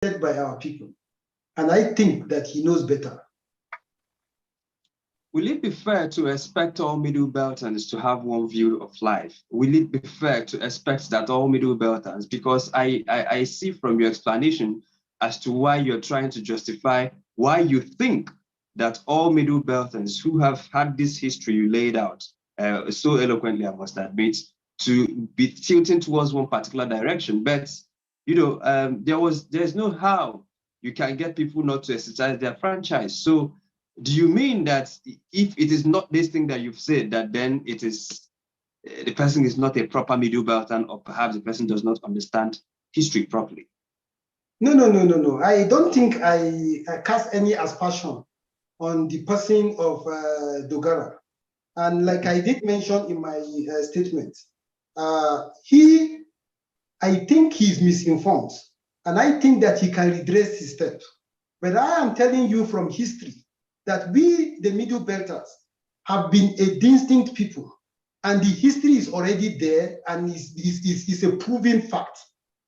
by our people. And I think that he knows better. Will it be fair to expect all MiddleBelters to have one view of life? Will it be fair to expect that all MiddleBelters, because I see from your explanation as to why you're trying to justify why you think that all MiddleBelters who have had this history you laid out so eloquently, I must admit, to be tilting towards one particular direction. But, you know, there's no how you can get people not to exercise their franchise. So do you mean that if it is not this thing that you've said, that then it is the person is not a proper MiddleBelter, or perhaps the person does not understand history properly? No. I don't think I cast any aspersion on the person of Dogara. And like I did mention in my statement, I think he's misinformed. And I think that he can redress his steps. But I am telling you from history that we, the MiddleBelters, have been a distinct people. And the history is already there and is a proven fact.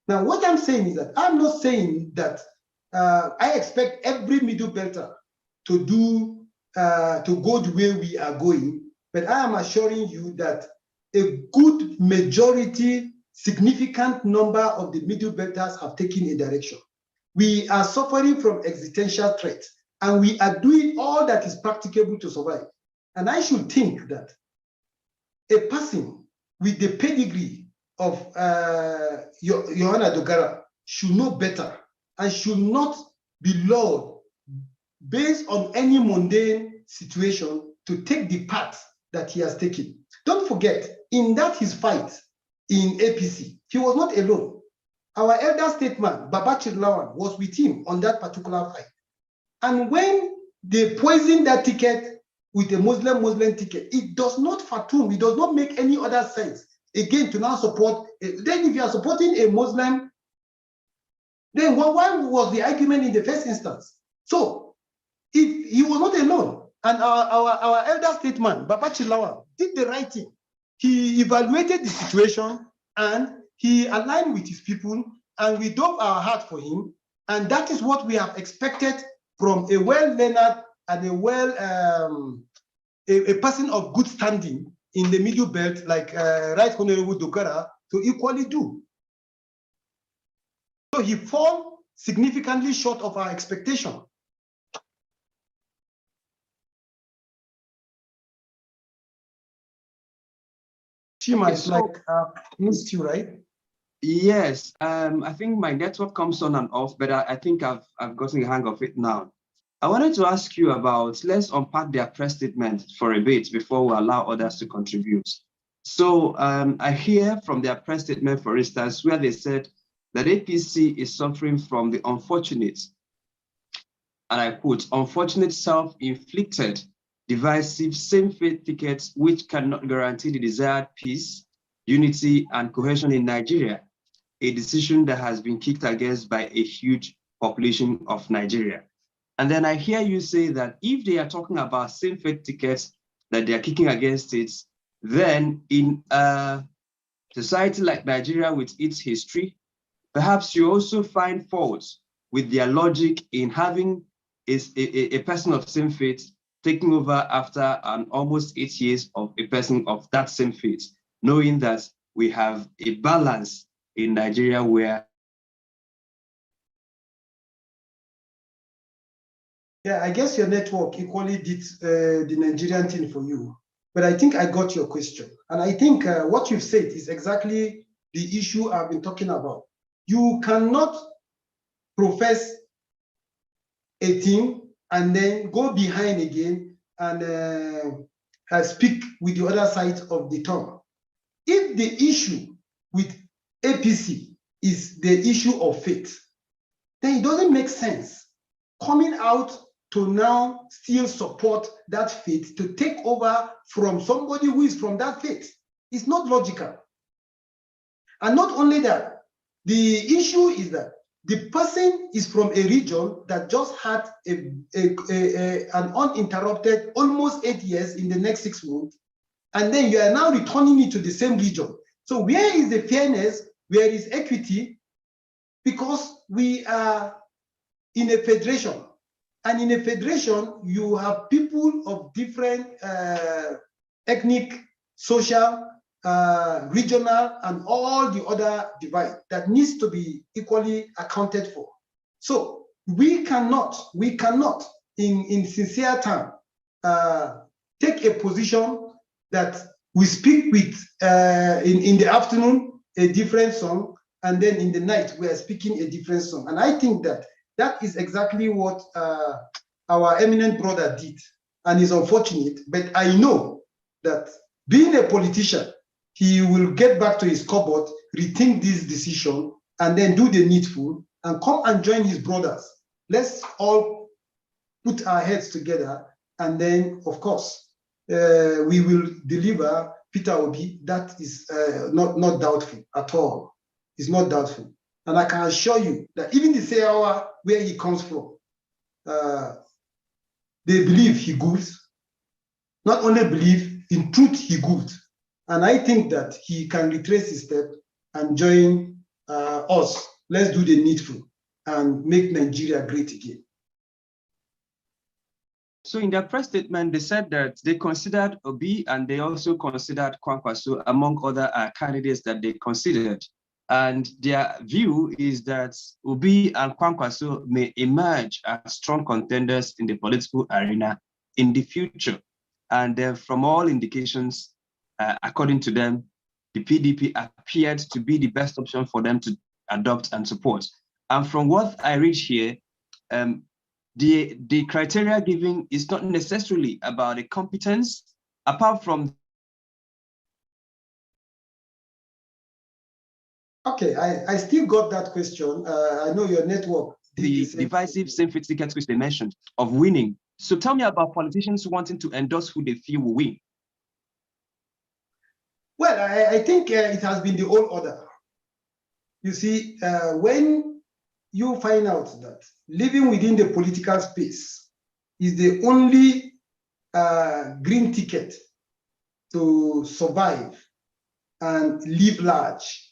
Now, what I'm saying is that I'm not saying that I expect every MiddleBelter to go the way we are going, but I am assuring you that a good majority, significant number of the MiddleBelters have taken a direction. We are suffering from existential threat, and we are doing all that is practicable to survive. And I should think that a person with the pedigree of Johanna Dogara should know better and should not be lured based on any mundane situation to take the path that he has taken. Don't forget, in that his fight in APC, he was not alone. Our elder statesman, Babachir Lawan, was with him on that particular fight. And when they poisoned that ticket with a Muslim ticket, it does not fathom, it does not make any other sense, again, to now support. Then if you are supporting a Muslim, then why was the argument in the first instance? So if he was not alone, and our elder statesman, Babachir Lawan, did the right thing. He evaluated the situation and he aligned with his people, and we dove our heart for him. And that is what we have expected from a well-learned and a person of good standing in the MiddleBelt, like Right Honorable Dogara, to equally do. So he falls significantly short of our expectation. Chima, it's like missed you, right? Yes, I think my network comes on and off, but I think I've gotten the hang of it now. I wanted to ask you about, let's unpack their press statement for a bit before we allow others to contribute. So I hear from their press statement, for instance, where they said that APC is suffering from the unfortunate, and I quote, unfortunate self-inflicted, divisive, same-faith tickets which cannot guarantee the desired peace, unity, and cohesion in Nigeria, a decision that has been kicked against by a huge population of Nigeria. And then I hear you say that if they are talking about same-faith tickets, that they are kicking against it, then in a society like Nigeria with its history, perhaps you also find fault with their logic in having a person of same faith taking over after an almost 8 years of a person of that same faith, knowing that we have a balance in Nigeria where. Yeah, I guess your network equally did the Nigerian thing for you, but I think I got your question. And I think what you've said is exactly the issue I've been talking about. You cannot profess a thing and then go behind again and speak with the other side of the tongue. If the issue with APC is the issue of faith, then it doesn't make sense coming out to now still support that faith to take over from somebody who is from that faith. It's not logical. And not only that, the issue is that the person is from a region that just had an uninterrupted almost 8 years in the next 6 months, and then you are now returning it to the same region. So where is the fairness? Where is equity? Because we are in a federation. And in a federation, you have people of different ethnic, social, regional, and all the other divide that needs to be equally accounted for. So we cannot, in sincere term, take a position that we speak with in the afternoon a different song, and then in the night we are speaking a different song. And I think that that is exactly what our eminent brother did, and it's unfortunate. But I know that being a politician, he will get back to his cupboard, rethink this decision, and then do the needful, and come and join his brothers. Let's all put our heads together, and then, of course, we will deliver Peter Obi. That is not doubtful at all. It's not doubtful. And I can assure you that even the Seyawa, where he comes from, they believe he good. Not only believe, in truth, he good. And I think that he can retrace his step and join us. Let's do the needful and make Nigeria great again. So in their press statement, they said that they considered Obi and they also considered Kwankwaso among other candidates that they considered. And their view is that Obi and Kwankwaso may emerge as strong contenders in the political arena in the future. And from all indications, according to them, the PDP appeared to be the best option for them to adopt and support. And from what I read here, the criteria given is not necessarily about the competence, apart from. Okay, I still got that question. I know your network. The divisive same-fit tickets which they mentioned of winning. So tell me about politicians wanting to endorse who they feel will win. Well, I think it has been the old order. You see, when you find out that living within the political space is the only green ticket to survive and live large,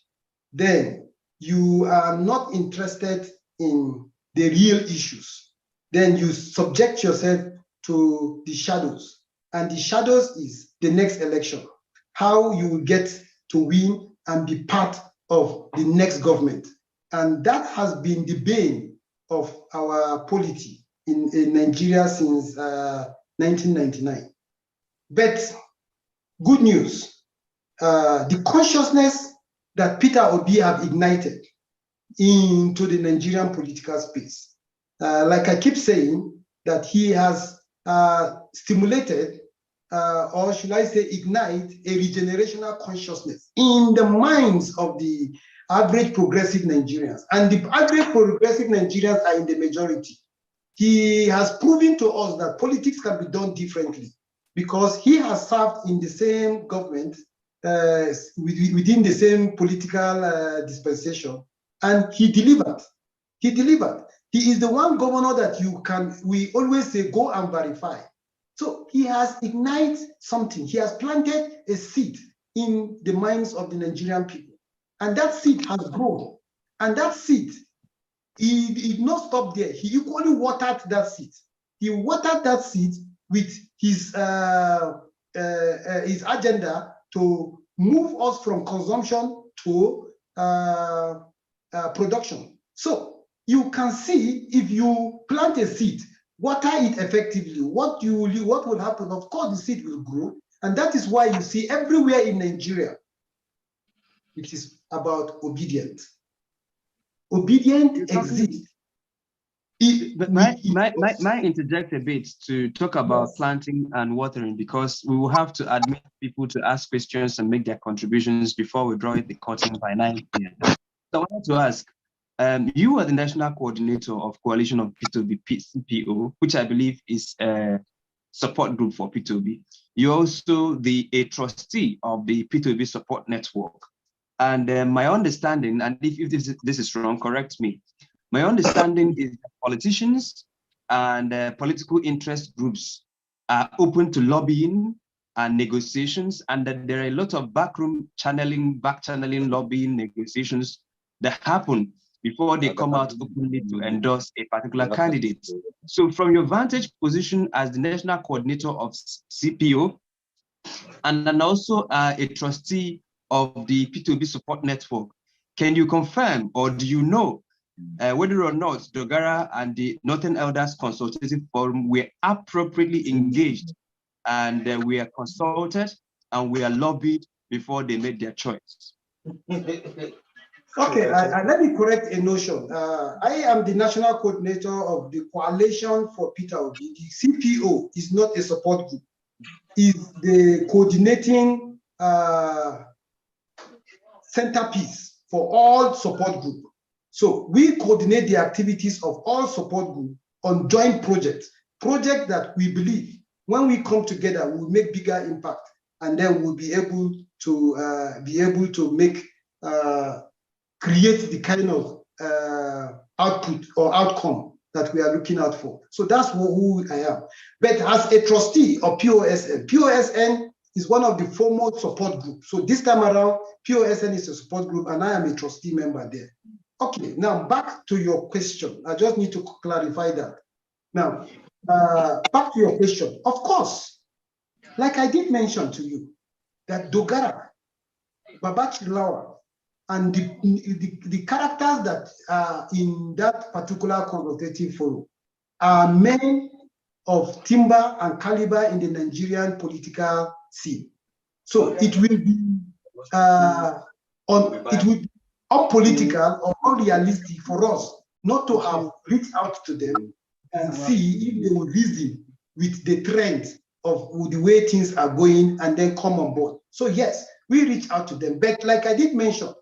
then you are not interested in the real issues. Then you subject yourself to the shadows. And the shadows is the next election, how you will get to win and be part of the next government. And that has been the bane of our polity in Nigeria since 1999. But good news, the consciousness that Peter Obi have ignited into the Nigerian political space. Like I keep saying, that he has stimulated, or should I say ignite, a regenerational consciousness in the minds of the average progressive Nigerians. And the average progressive Nigerians are in the majority. He has proven to us that politics can be done differently because he has served in the same government, within the same political dispensation, and he delivered. He delivered. He is the one governor that we always say, go and verify. So he has ignited something. He has planted a seed in the minds of the Nigerian people. And that seed has grown. And that seed, he did not stop there. He equally watered that seed. He watered that seed with his agenda to move us from consumption to production. So you can see, if you plant a seed, water it effectively, what will happen? Of course, the seed will grow. And that is why you see everywhere in Nigeria, it is about obedience. Obedient exists. Might interject a bit to talk about planting and watering, because we will have to admit people to ask questions and make their contributions before we draw the curtain by 9 p.m. So I wanted to ask, you are the national coordinator of Coalition of P2B CPO, which I believe is a support group for P2B. You're also a trustee of the P2B support network. And my understanding, and if this is wrong, correct me. My understanding is that politicians and political interest groups are open to lobbying and negotiations, and that there are a lot of back channeling, lobbying, negotiations that happen before they come out openly to endorse a particular candidate. So from your vantage position as the national coordinator of CPO, and then also a trustee of the P2B support network, can you confirm, or do you know whether or not Dogara and the Northern Elders Consultative Forum were appropriately engaged and we are consulted and we are lobbied before they made their choice? Okay, let me correct a notion. I am the national coordinator of the Coalition for Peter Obi. The CPO is not a support group. It's the coordinating centerpiece for all support groups. So we coordinate the activities of all support groups on joint projects that we believe when we come together will make bigger impact, and then we'll be able to make create the kind of output or outcome that we are looking out for. So that's who I am. But as a trustee of POSN is one of the foremost support groups. So this time around, POSN is a support group, and I am a trustee member there. Okay, now back to your question. I just need to clarify that. Now, back to your question. Of course, like I did mention to you, that Dogara, Babachi Lawa, and the characters that are in that particular consultative forum are men of timber and caliber in the Nigerian political scene. So it will be unpolitical or unrealistic for us not to have reached out to them and see if they will reason with the trend of the way things are going and then come on board. So yes, we reach out to them. But like I did mention,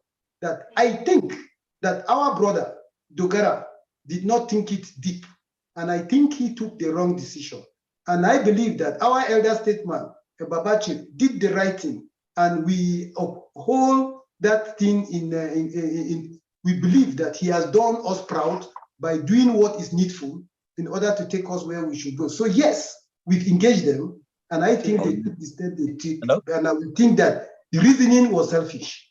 that I think that our brother Dogara did not think it deep, and I think he took the wrong decision. And I believe that our elder statesman Babachi did the right thing, and we uphold that thing we believe that he has done us proud by doing what is needful in order to take us where we should go. So yes, we've engaged them, and I think they took the step they took. Hello? And I would think that the reasoning was selfish.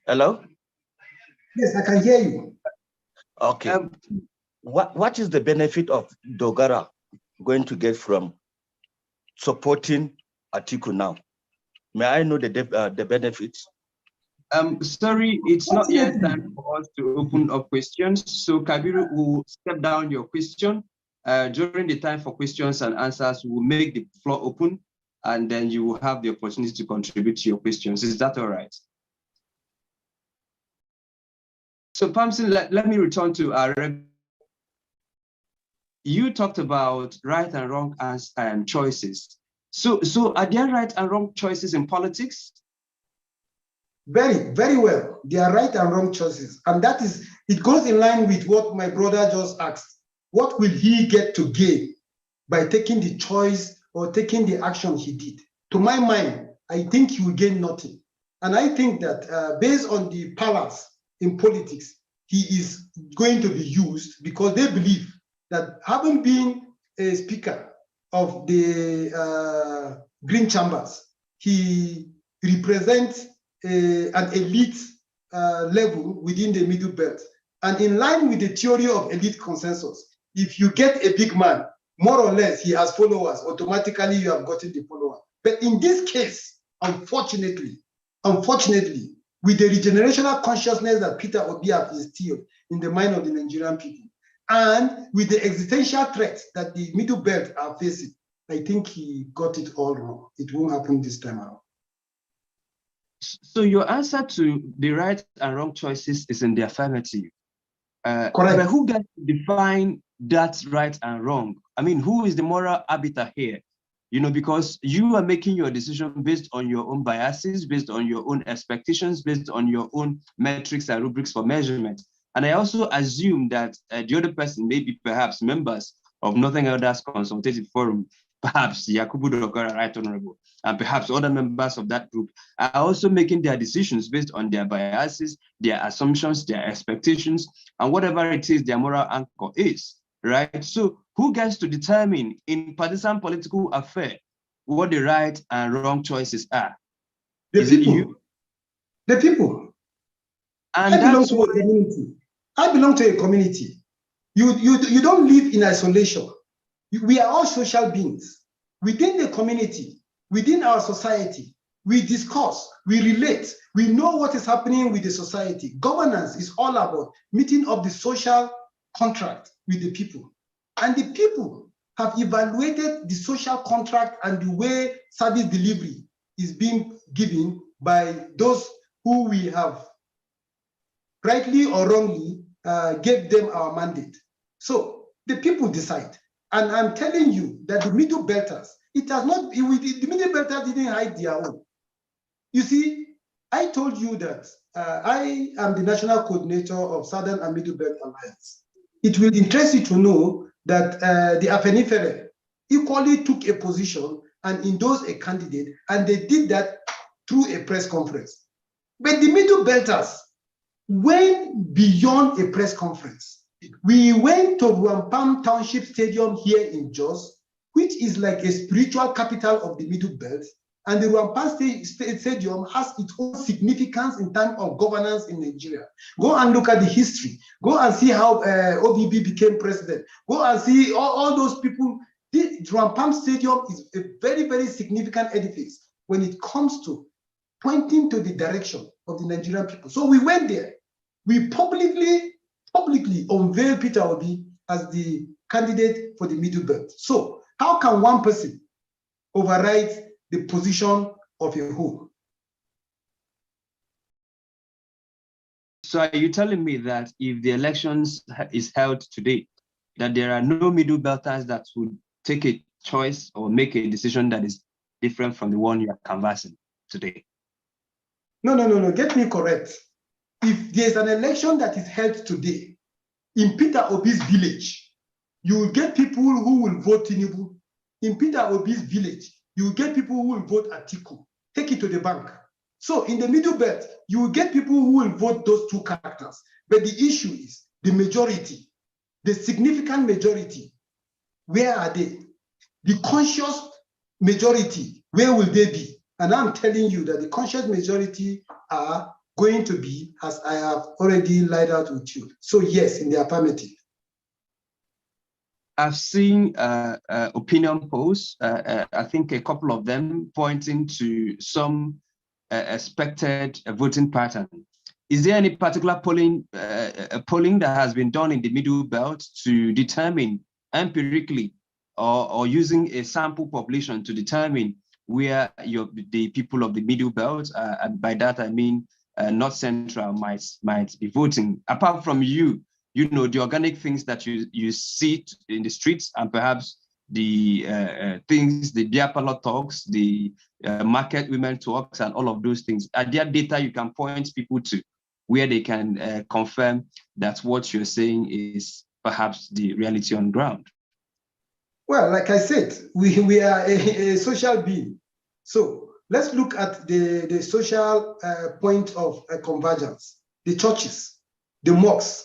Hello? Yes, I can hear you. Okay. What is the benefit of Dogara going to get from supporting Atiku now? May I know the benefits? Sorry, it's not yet time for us to open up questions. So Kabiru will step down your question. During the time for questions and answers, we will make the floor open, and then you will have the opportunity to contribute to your questions. Is that all right? So Pamsin, let me return to our. You talked about right and wrong choices. So are there right and wrong choices in politics? Very, very well. There are right and wrong choices. And that is, it goes in line with what my brother just asked. What will he get to gain by taking the choice or taking the action he did? To my mind, I think he will gain nothing. And I think that based on the balance in politics, he is going to be used because they believe that having been a speaker of the Green Chambers, he represents an elite level within the MiddleBelt. And in line with the theory of elite consensus, if you get a big man, more or less he has followers, automatically you have gotten the follower. But in this case, unfortunately, with the regenerational consciousness that Peter Obi has instilled in the mind of the Nigerian people, and with the existential threats that the MiddleBelt are facing, I think he got it all wrong. It won't happen this time around. So your answer to the right and wrong choices is in the affirmative. Correct. But who gets to define that right and wrong? I mean, who is the moral arbiter here? You know, because you are making your decision based on your own biases, based on your own expectations, based on your own metrics and rubrics for measurement. And I also assume that the other person may be perhaps members of Northern Elders Consultative Forum, perhaps Yakubu Dogara, Right Honorable, and perhaps other members of that group are also making their decisions based on their biases, their assumptions, their expectations, and whatever it is their moral anchor is, right? So who gets to determine in partisan political affair what the right and wrong choices are? The is people. it you? The people. And I belong that's to why a community. I belong to a community. You don't live in isolation. We are all social beings. Within the community, within our society, we discuss, we relate, we know what is happening with the society. Governance is all about meeting up the social contract with the people. And the people have evaluated the social contract and the way service delivery is being given by those who we have rightly or wrongly gave them our mandate. So the people decide. And I'm telling you that the Middle Belters, it has not, the Middle Belters didn't hide their own. You see, I told you that I am the national coordinator of Southern and Middle Belt Alliance. It will interest you to know that the Afenifere equally took a position and endorsed a candidate, and they did that through a press conference. But the Middle Belters went beyond a press conference. We went to Ruampam Township Stadium here in Jos, which is like a spiritual capital of the Middle Belt. And the Ruampam Stadium has its own significance in terms of governance in Nigeria. Go and look at the history. Go and see how OBB became president. Go and see all those people. The Ruampam Stadium is a very, very significant edifice when it comes to pointing to the direction of the Nigerian people. So we went there. We publicly unveiled Peter Obi as the candidate for the Middle Belt. So how can one person override the position of a whole? So are you telling me that if the elections is held today, that there are no Middle Belters that would take a choice or make a decision that is different from the one you are canvassing today? No. Get me correct. If there's an election that is held today in Peter Obi's village, you will get people who will vote Tinubu. In Peter Obi's village, you will get people who will vote Atiku. Take it to the bank. So in the Middle Belt, you will get people who will vote those two characters. But the issue is the majority, the significant majority. Where are they? The conscious majority, where will they be? And I'm telling you that the conscious majority are going to be, as I have already laid out with you. So yes, in the affirmative. I've seen opinion polls, I think a couple of them pointing to some expected voting pattern. Is there any particular polling that has been done in the Middle Belt to determine empirically or using a sample population to determine where the people of the Middle Belt, and by that I mean North Central, might be voting? Apart from you know, the organic things that you see in the streets, and perhaps the things, the beer parlor talks, the market women talks, and all of those things. Are there data you can point people to where they can confirm that what you're saying is perhaps the reality on ground? Well, like I said, we are a social being. So let's look at the social point of convergence, the churches, the mosques.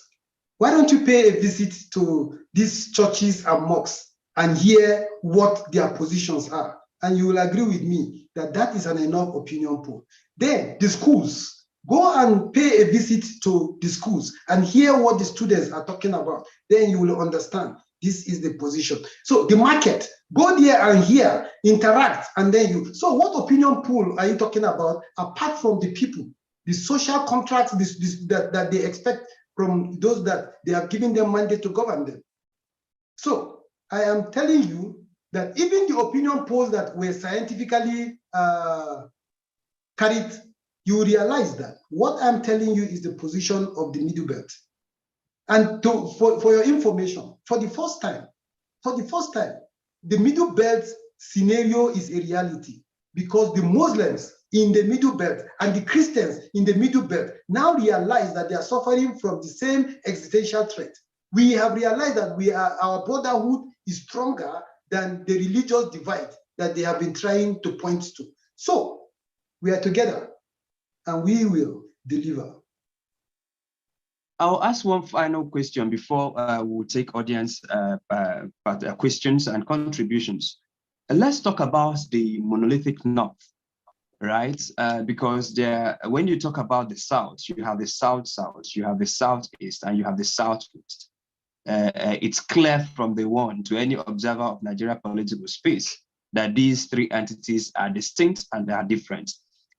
Why don't you pay a visit to these churches and mosques and hear what their positions are? And you will agree with me that that is an enough opinion poll. Then the schools, go and pay a visit to the schools and hear what the students are talking about. Then you will understand this is the position. So the market, go there and hear, interact, and then you. So what opinion poll are you talking about apart from the people, the social contracts that they expect from those that they have given them mandate to govern them? So I am telling you that even the opinion polls that were scientifically carried, you realize that what I'm telling you is the position of the Middle Belt. And for your information, for the first time, the Middle Belt scenario is a reality, because the Muslims in the Middle Belt and the Christians in the Middle Belt now realize that they are suffering from the same existential threat. We have realized that our brotherhood is stronger than the religious divide that they have been trying to point to. So we are together and we will deliver. I'll ask one final question before we'll take audience questions and contributions. Let's talk about the monolithic North, right? Because when you talk about the South, you have the South-South, you have the Southeast, and you have the Southwest. It's clear from the one to any observer of Nigeria political space that these three entities are distinct and they are different.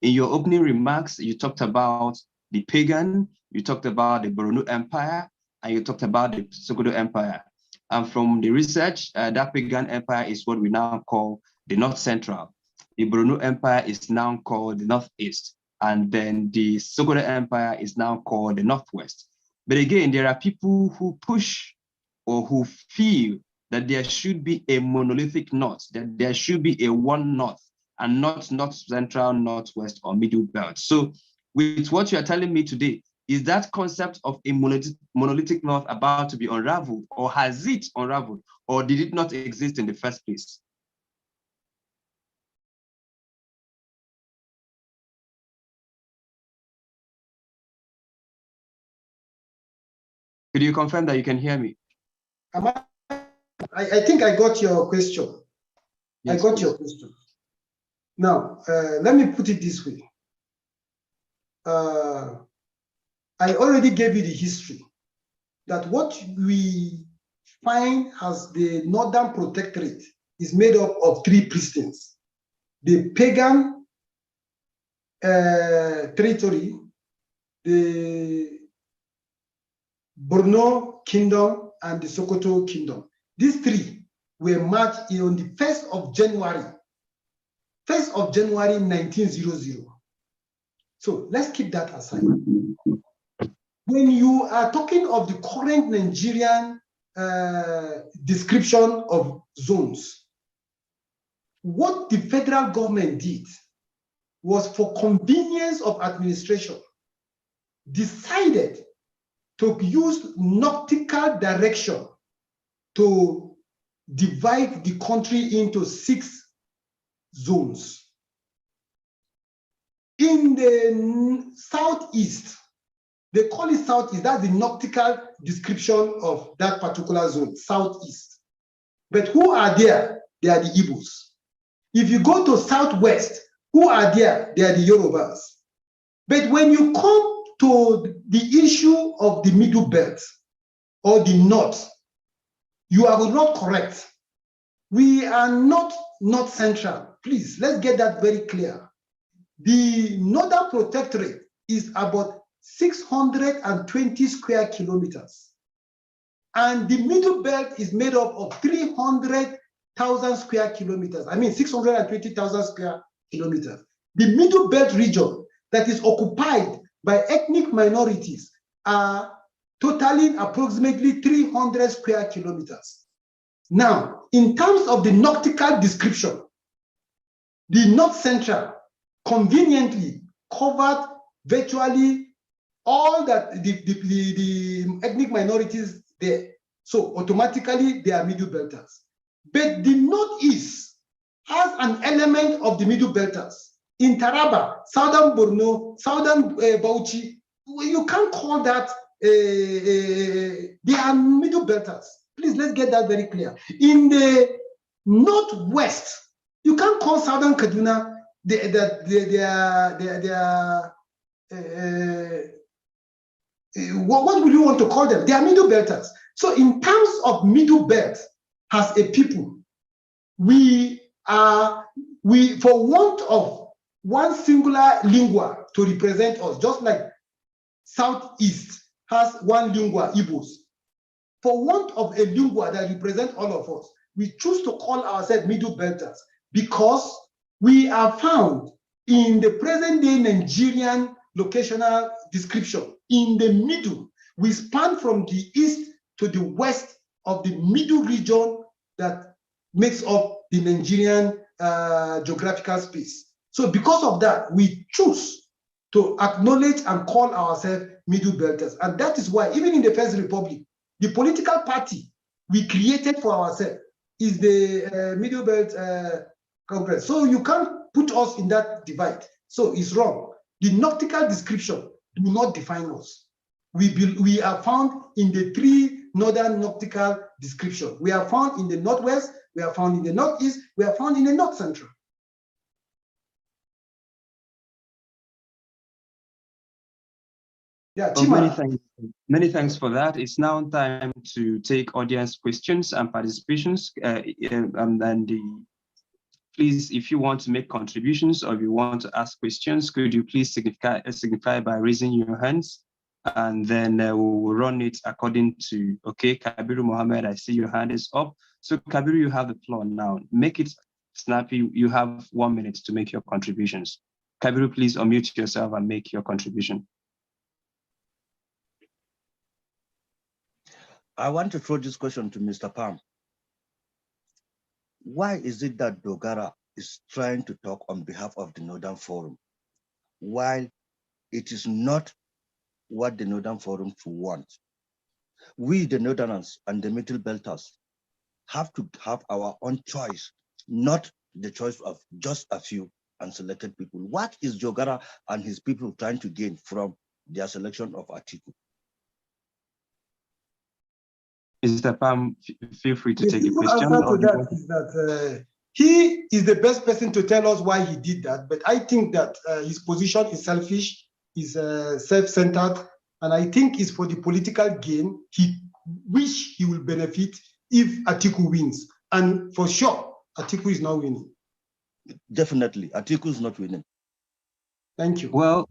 In your opening remarks, you talked about the pagan, you talked about the Borno Empire, and you talked about the Sokoto Empire. And from the research, that pagan empire is what we now call the North Central. The Borno Empire is now called the Northeast. And then the Sokoto Empire is now called the Northwest. But again, there are people who push or who feel that there should be a monolithic North, that there should be a one North and not North Central, Northwest, or Middle Belt. So with what you are telling me today, is that concept of a monolithic North about to be unraveled, or has it unraveled, or did it not exist in the first place? Could you confirm that you can hear me? I think I got your question. Yes, I got your question. Now, let me put it this way. I already gave you the history that what we find as the Northern Protectorate is made up of three precincts: the pagan territory, the Borno Kingdom, and the Sokoto Kingdom. These three were merged on the 1st of January 1900. So let's keep that aside. When you are talking of the current Nigerian description of zones, what the federal government did was, for convenience of administration, decided to use nautical direction to divide the country into 6 zones. In the southeast, they call it southeast, that's the nautical description of that particular zone, southeast. But who are there? They are the Igbos. If you go to southwest, who are there? They are the Yorubas. But when you come to the issue of the Middle Belt or the North, you are not correct. We are not North Central. Please, let's get that very clear. The Northern Protectorate is about 620 square kilometers. And the Middle Belt is made up of 300,000 square kilometers. I mean, 620,000 square kilometers. The Middle Belt region that is occupied by ethnic minorities are totaling approximately 300 square kilometers. Now, in terms of the nautical description, the North Central conveniently covered virtually all that the ethnic minorities there. So automatically they are Middle Belters. But the Northeast has an element of the Middle Belters. In Taraba, Southern Borno, Southern Bauchi, you can't call that, they are Middle Belters. Please, let's get that very clear. In the Northwest, you can't call Southern Kaduna what would you want to call them? They are Middle Belters. So in terms of Middle Belt as a people, we for want of one singular lingua to represent us, just like Southeast has one lingua, Igbos. For want of a lingua that represents all of us, we choose to call ourselves Middle Belters because we are found in the present-day Nigerian locational description in the middle. We span from the east to the west of the middle region that makes up the Nigerian geographical space. So because of that, we choose to acknowledge and call ourselves Middle Belters. And that is why, even in the First Republic, the political party we created for ourselves is the Middle Belt Congress. So you can't put us in that divide. So it's wrong. The nautical description do not define us. We are found in the 3 northern nautical description. We are found in the Northwest, we are found in the Northeast, we are found in the North Central. Yeah, Oh, Chima. many thanks for that. It's now time to take audience questions and participations. Please, if you want to make contributions or if you want to ask questions, could you please signify by raising your hands? And then we'll run it according to, okay, Kabiru Mohammed, I see your hand is up. So Kabiru, you have the floor now. Make it snappy. You have 1 minute to make your contributions. Kabiru, please unmute yourself and make your contribution. I want to throw this question to Mr. Palm. Why is it that Dogara is trying to talk on behalf of the Northern Forum, while it is not what the Northern Forum want? We, the Northerners and the MiddleBelters, have to have our own choice, not the choice of just a few unselected people. What is Dogara and his people trying to gain from their selection of Atiku? Mr. Pam, feel free to take the simple question. answer to that is that he is the best person to tell us why he did that. But I think that his position is selfish, is self-centered, and I think it's for the political gain. He wish he will benefit if Atiku wins. And for sure, Atiku is not winning. Definitely, Atiku is not winning. Thank you. Well,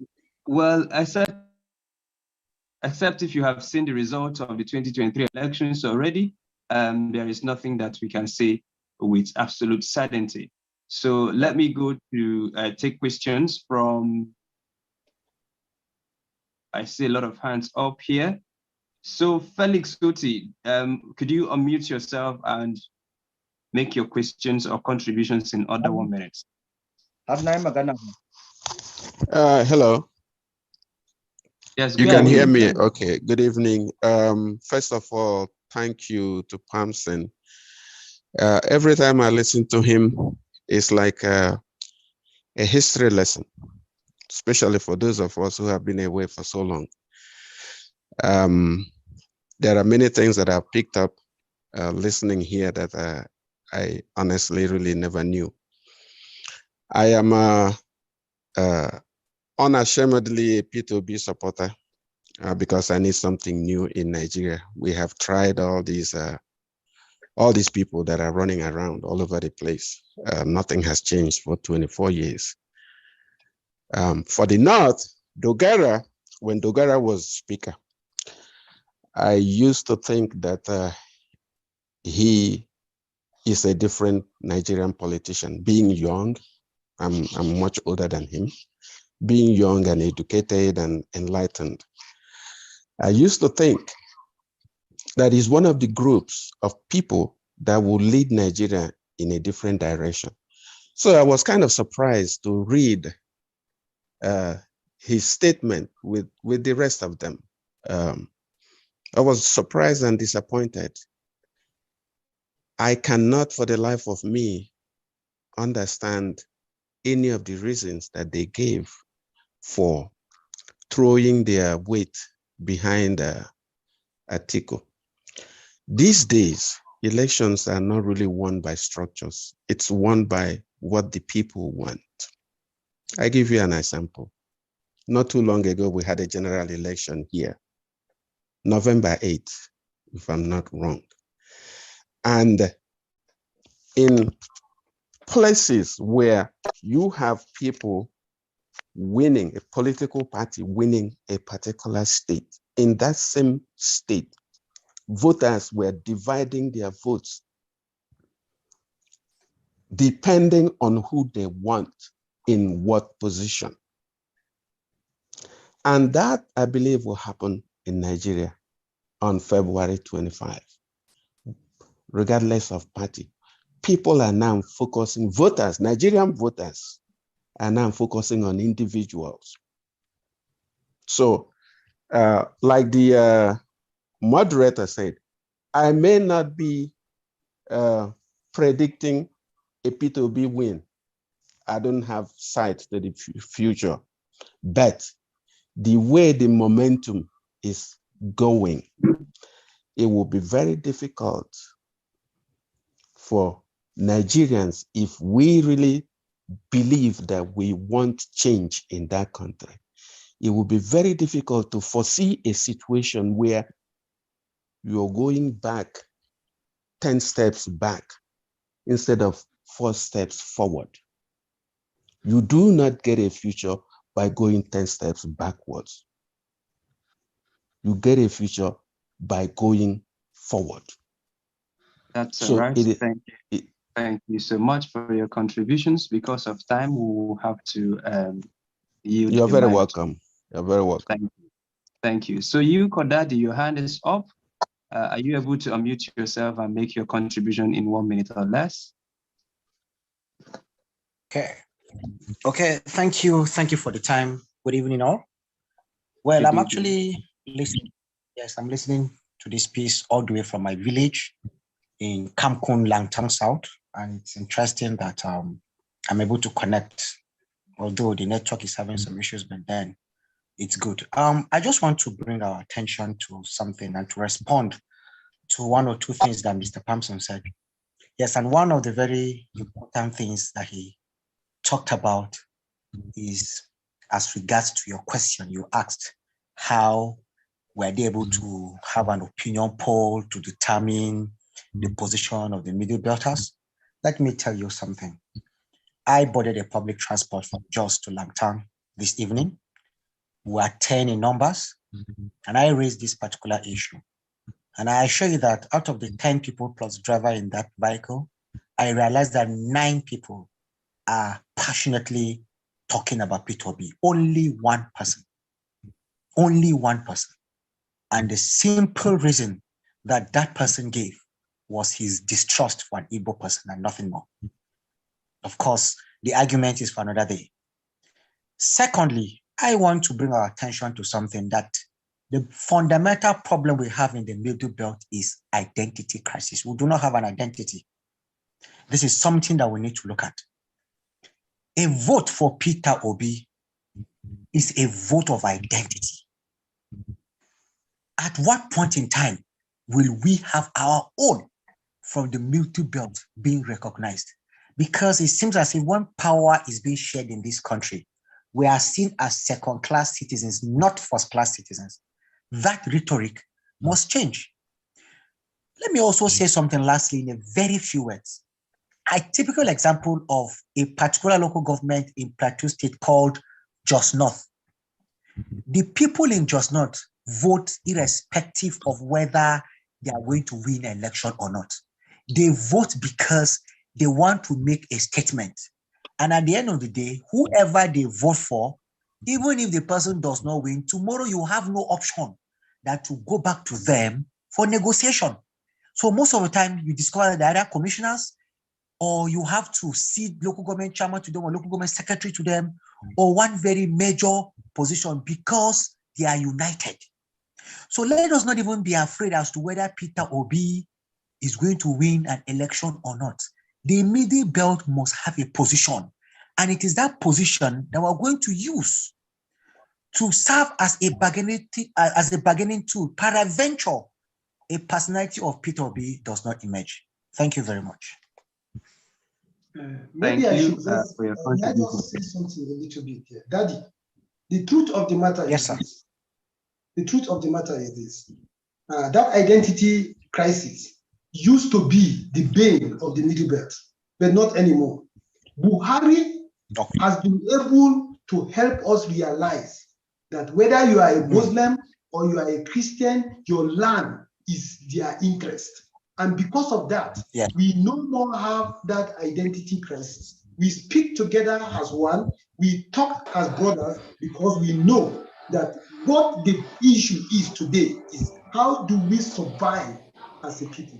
except if you have seen the results of the 2023 elections already, there is nothing that we can say with absolute certainty. So let me go to take questions from, I see a lot of hands up here. So Felix Guti, could you unmute yourself and make your questions or contributions in under 1 minute? Hello. Yes, you can hear me. Okay, good evening. First of all, thank you to Pamson. Every time I listen to him, it's like a history lesson, especially for those of us who have been away for so long. There are many things that I've picked up listening here that I honestly really never knew. I am unashamedly a P2B supporter because I need something new in Nigeria. We have tried all these people that are running around all over the place. Nothing has changed for 24 years. For the North, Dogara, when Dogara was speaker, I used to think that he is a different Nigerian politician. Being young, I'm much older than him. Being young and educated and enlightened, I used to think that he's one of the groups of people that will lead Nigeria in a different direction. So I was kind of surprised to read his statement with the rest of them. I was surprised and disappointed. I cannot for the life of me understand any of the reasons that they gave for throwing their weight behind Atiku. These days, elections are not really won by structures. It's won by what the people want. I give you an example. Not too long ago, we had a general election here, November 8th, if I'm not wrong. And in places where you have people winning, a political party winning a particular state, in that same state, voters were dividing their votes depending on who they want in what position. And that, I believe, will happen in Nigeria on February 25, regardless of party. People are now focusing, voters, Nigerian voters, are now focusing on individuals. So, like the moderator said, I may not be predicting a P2B win. I don't have sight to the future, but the way the momentum is going, it will be very difficult for Nigerians, if we really believe that we want change in that country, it will be very difficult to foresee a situation where you're going back 10 steps back instead of 4 steps forward. You do not get a future by going 10 steps backwards. You get a future by going forward. That's all right. Thank you so much for your contributions. Because of time, we will have to yield. You're very welcome. You're very welcome. Thank you. Thank you. So you, Kodadi, your hand is up. Are you able to unmute yourself and make your contribution in 1 minute or less? Okay. Thank you for the time. Good evening, all. Well, I'm actually listening. Yes, I'm listening to this piece all the way from my village in Kamkun, Langtang South, and it's interesting that I'm able to connect, although the network is having some issues, but then it's good. I just want to bring our attention to something and to respond to one or two things that Mr. Pampson said. Yes, and one of the very important things that he talked about is as regards to your question you asked, how were they able to have an opinion poll to determine the position of the middle belters? Let me tell you something. I boarded a public transport from Jos to Langtang this evening. We are 10 in numbers, and I raised this particular issue. And I assure you that out of the 10 people plus driver in that vehicle, I realized that 9 people are passionately talking about P2B. Only one person. Only one person. And the simple reason that that person gave was his distrust for an Igbo person and nothing more. Of course, the argument is for another day. Secondly, I want to bring our attention to something that the fundamental problem we have in the Middle Belt is identity crisis. We do not have an identity. This is something that we need to look at. A vote for Peter Obi is a vote of identity. At what point in time will we have our own from the Middle Belt being recognized? Because it seems as if when power is being shared in this country, we are seen as second-class citizens, not first-class citizens. That rhetoric must change. Let me also say something lastly in a very few words. A typical example of a particular local government in Plateau State called Jos North. The people in Jos North vote irrespective of whether they are going to win an election or not. They vote because they want to make a statement. And at the end of the day, whoever they vote for, even if the person does not win, tomorrow you have no option than to go back to them for negotiation. So most of the time you discover that there are commissioners, or you have to cede local government chairman to them or local government secretary to them, or one very major position because they are united. So let us not even be afraid as to whether Peter Obi is going to win an election or not. The Middle Belt must have a position, and it is that position that we're going to use to serve as a bargaining tool. Peradventure, a personality of Peter Obi does not emerge. Thank you very much. Maybe I should just say something a little bit here. Daddy, the truth of the matter is this. The truth of the matter is this. That identity crisis used to be the bane of the Middle Belt, but not anymore. Buhari has been able to help us realize that whether you are a Muslim or you are a Christian, your land is their interest. And because of that, we no more have that identity crisis. We speak together as one, we talk as brothers, because we know that what the issue is today is how do we survive as a people.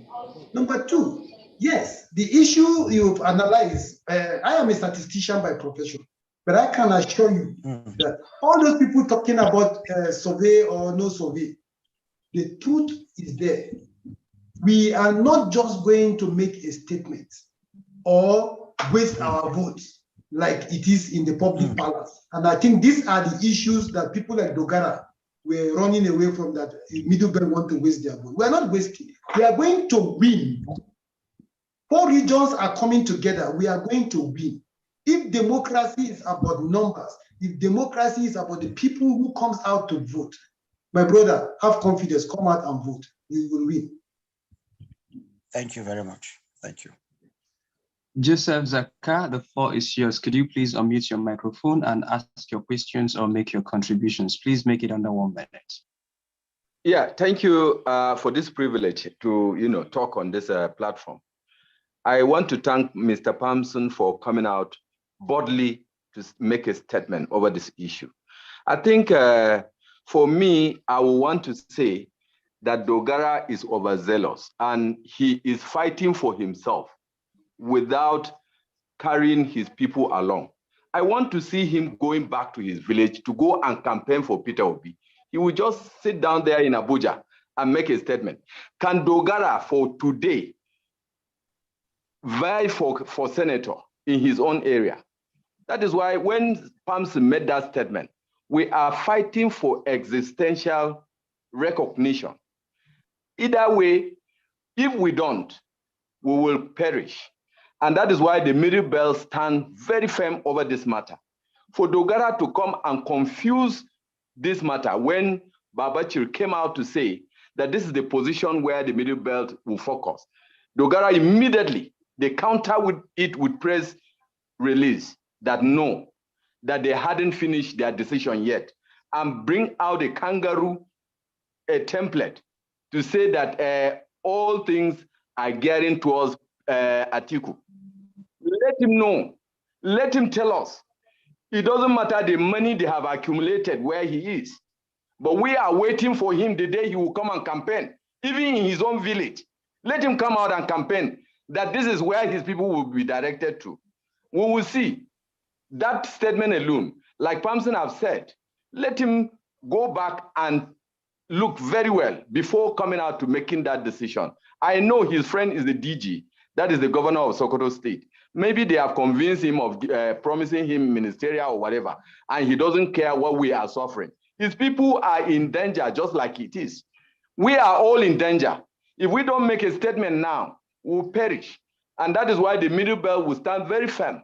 Number two, yes, the issue you've analyzed, I am a statistician by profession, but I can assure you that all those people talking about survey or no survey, the truth is there. We are not just going to make a statement or waste our votes like it is in the public palace. And I think these are the issues that people like Dogara were running away from, that Middle Belt want to waste their vote. We are not wasting. We are going to win. 4 regions are coming together. We are going to win. If democracy is about numbers, if democracy is about the people who comes out to vote, my brother, have confidence, come out and vote. We will win. Thank you very much. Thank you. Joseph Zaka, the floor is yours. Could you please unmute your microphone and ask your questions or make your contributions? Please make it under 1 minute. Yeah, thank you for this privilege to talk on this platform. I want to thank Mr. Palmson for coming out boldly to make a statement over this issue. I think for me, I would want to say that Dogara is overzealous and he is fighting for himself without carrying his people along. I want to see him going back to his village to go and campaign for Peter Obi. He will just sit down there in Abuja and make a statement. Can Dogara for today vie for senator in his own area? That is why when Palmson made that statement, we are fighting for existential recognition. Either way, if we don't, we will perish. And that is why the MiddleBelt stand very firm over this matter. For Dogara to come and confuse this matter when Babachir came out to say that this is the position where the MiddleBelt will focus, Dogara immediately, they counter with it with press release that no, that they hadn't finished their decision yet, and bring out a kangaroo template to say that all things are gearing towards Atiku. Let him know, let him tell us. It doesn't matter the money they have accumulated where he is, but we are waiting for him the day he will come and campaign, even in his own village. Let him come out and campaign that this is where his people will be directed to. We will see. That statement alone, like Palmson have said, let him go back and look very well before coming out to making that decision. I know his friend is the DG, that is the governor of Sokoto State. Maybe they have convinced him of promising him ministerial or whatever, and he doesn't care what we are suffering. His people are in danger just like it is. We are all in danger. If we don't make a statement now, we'll perish. And that is why the MiddleBelt will stand very firm.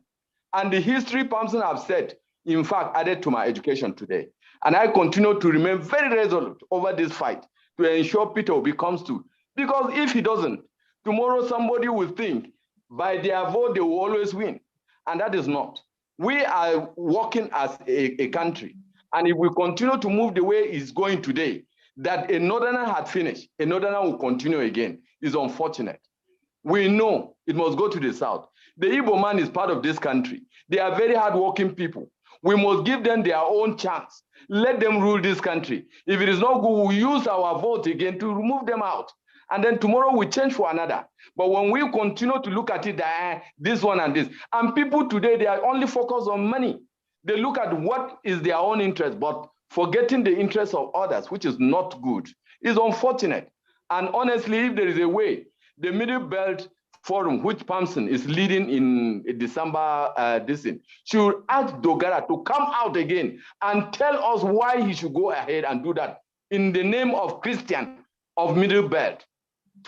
And the history Palmson have said, in fact, added to my education today. And I continue to remain very resolute over this fight to ensure Peter Obi comes to. Because if he doesn't, tomorrow somebody will think by their vote they will always win. And that is not. We are working as a country. And if we continue to move the way it's going today, that a northerner had finished, a northerner will continue again, is unfortunate. We know it must go to the south. The Igbo man is part of this country. They are very hardworking people. We must give them their own chance. Let them rule this country. If it is not good, we'll use our vote again to remove them out. And then tomorrow we change for another. But when we continue to look at it, this one and this, and people today, they are only focused on money. They look at what is their own interest, but forgetting the interests of others, which is not good, is unfortunate. And honestly, if there is a way, the MiddleBelt Forum, which Palmson is leading in December, should ask Dogara to come out again and tell us why he should go ahead and do that in the name of Christian of MiddleBelt.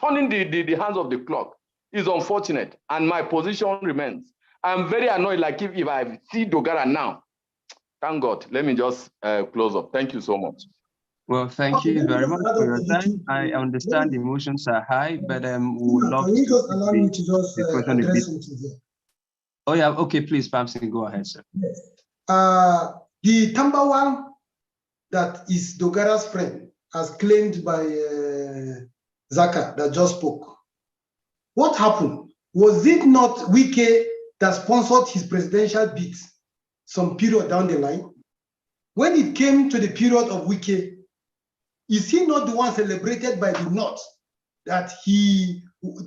Turning the hands of the clock is unfortunate, and my position remains. I'm very annoyed, like if I see Dogara now, thank God. Let me just close up. Thank you so much. Well, thank you very much for your time. I understand emotions are high, but we would love can you just allow me to just address something here? Oh yeah, okay, please, Palmson, go ahead, sir. Yes. The number one that is Dogara's friend, as claimed by Zaka that just spoke. What happened? Was it not Wike that sponsored his presidential bid some period down the line? When it came to the period of Wike, is he not the one celebrated by the North that he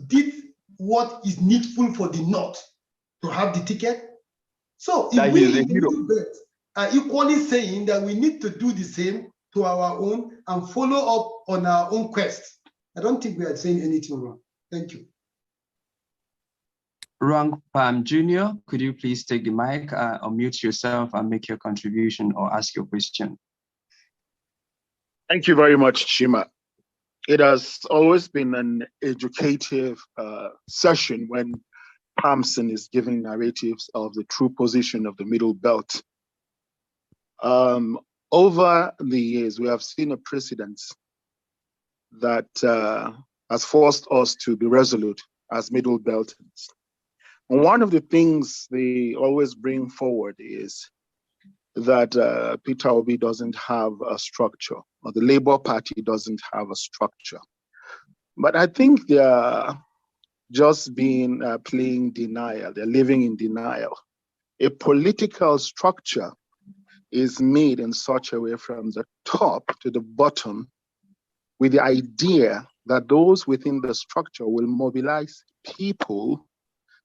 did what is needful for the North to have the ticket? So if we are equally saying that we need to do the same to our own and follow up on our own quest, I don't think we are saying anything wrong. Thank you. Rank Palm Jr., could you please take the mic, unmute yourself and make your contribution or ask your question? Thank you very much, Chima. It has always been an educative session when Thompson is giving narratives of the true position of the Middle Belt. Over the years, we have seen a precedent that has forced us to be resolute as Middle Belters. And one of the things they always bring forward is that Peter Obi doesn't have a structure, or the Labour Party doesn't have a structure. But I think they're just playing denial. They're living in denial. A political structure is made in such a way from the top to the bottom with the idea that those within the structure will mobilize people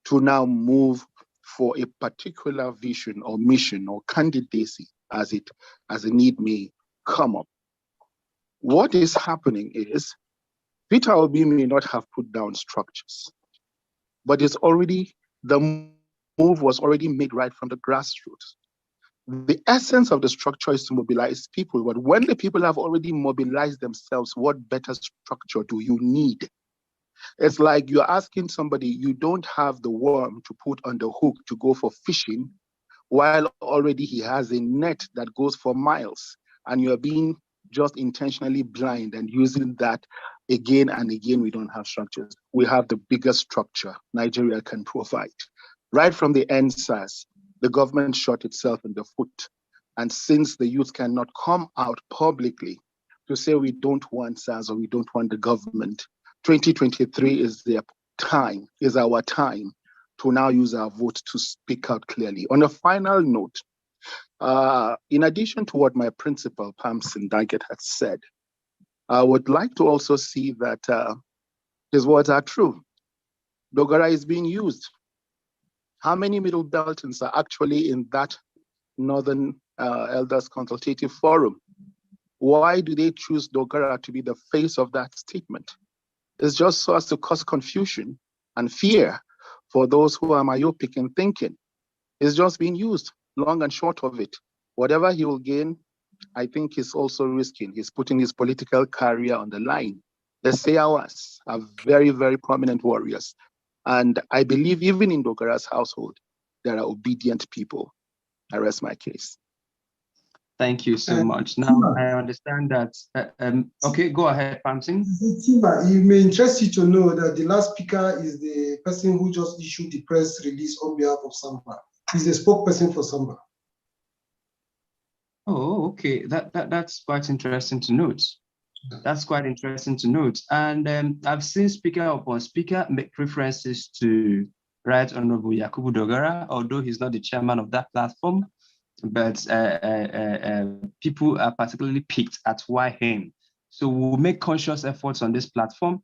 to now move for a particular vision or mission or candidacy as a need may come up. What is happening is Peter Obi may not have put down structures, but the move was already made right from the grassroots. The essence of the structure is to mobilize people, but when the people have already mobilized themselves, what better structure do you need? It's like you're asking somebody, you don't have the worm to put on the hook to go for fishing, while already he has a net that goes for miles, and you're being just intentionally blind and using that again and again. We don't have structures. We have the biggest structure Nigeria can provide. Right from the NSAS, the government shot itself in the foot. And since the youth cannot come out publicly to say we don't want SARS or we don't want the government, 2023 is our time to now use our vote to speak out clearly. On a final note, in addition to what my principal, Pamson Daggett, had said, I would like to also see that his words are true. Dogara is being used. How many Middle Beltons are actually in that Northern Elders Consultative Forum? Why do they choose Dogara to be the face of that statement? It's just so as to cause confusion and fear for those who are myopic in thinking. It's just being used, long and short of it. Whatever he will gain, I think he's also risking. He's putting his political career on the line. The Seyawas are very, very prominent warriors. And I believe even in Dogara's household, there are obedient people. I rest my case. Thank you so much. Now, I understand that. Okay, go ahead, Pamsing. It may interest you to know that the last speaker is the person who just issued the press release on behalf of Samba. He's the spokesperson for Samba. Oh, okay. That's quite interesting to note. That's quite interesting to note. And I've seen speaker upon speaker make references to Right Honorable Yakubu Dogara, although he's not the chairman of that platform. But people are particularly picked at why him. So we'll make conscious efforts on this platform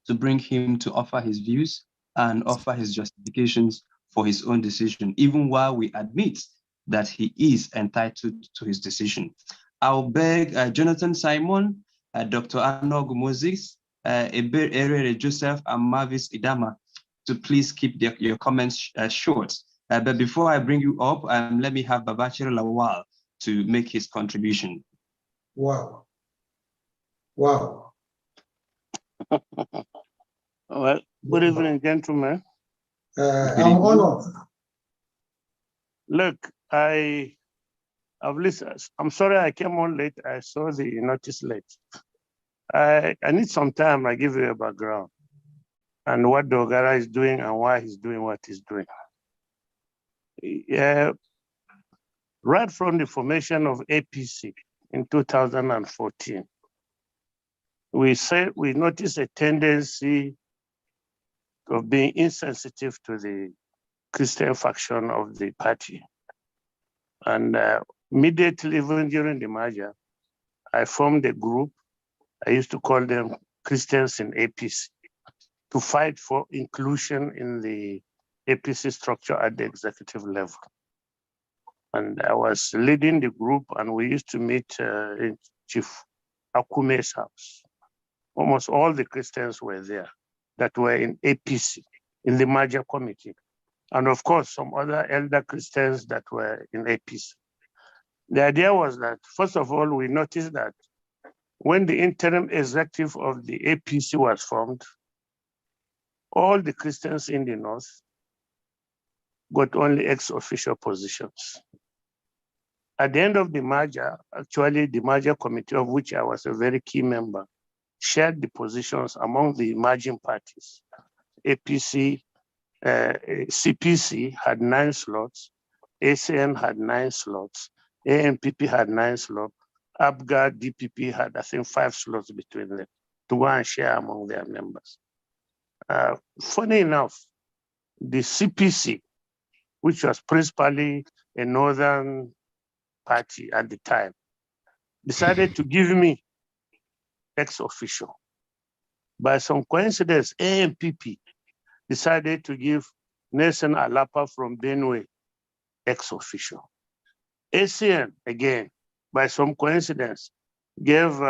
to bring him to offer his views and offer his justifications for his own decision, even while we admit that he is entitled to his decision. I'll beg Jonathan Simon, Dr. Anog Moses, Ebere Joseph, and Mavis Idama to please keep your comments short. But before I bring you up, let me have Babachir Lawal to make his contribution. Wow. Wow. Well, good evening, gentlemen. I'm honored. Look, I've listened. I'm sorry I came on late. I saw the notice late. I need some time. I give you a background and what Dogara is doing and why he's doing what he's doing. Right from the formation of APC in 2014, we noticed a tendency of being insensitive to the Christian faction of the party. And immediately, even during the merger, I formed a group. I used to call them Christians in APC to fight for inclusion in the APC structure at the executive level. And I was leading the group, and we used to meet in Chief Akume's house. Almost all the Christians were there that were in APC, in the merger committee. And of course, some other elder Christians that were in APC. The idea was that, first of all, we noticed that when the interim executive of the APC was formed, all the Christians in the North got only ex-official positions. At the end of the merger, actually the merger committee, of which I was a very key member, shared the positions among the merging parties. APC, CPC had 9 slots, ACN had 9 slots, ANPP had 9 slots, ABGA, DPP had, I think, 5 slots between them to go and share among their members. Funny enough, the CPC, which was principally a northern party at the time, decided to give me ex-official. By some coincidence, ANPP decided to give Nelson Alapa from Benue ex-official. ACN, again, by some coincidence, gave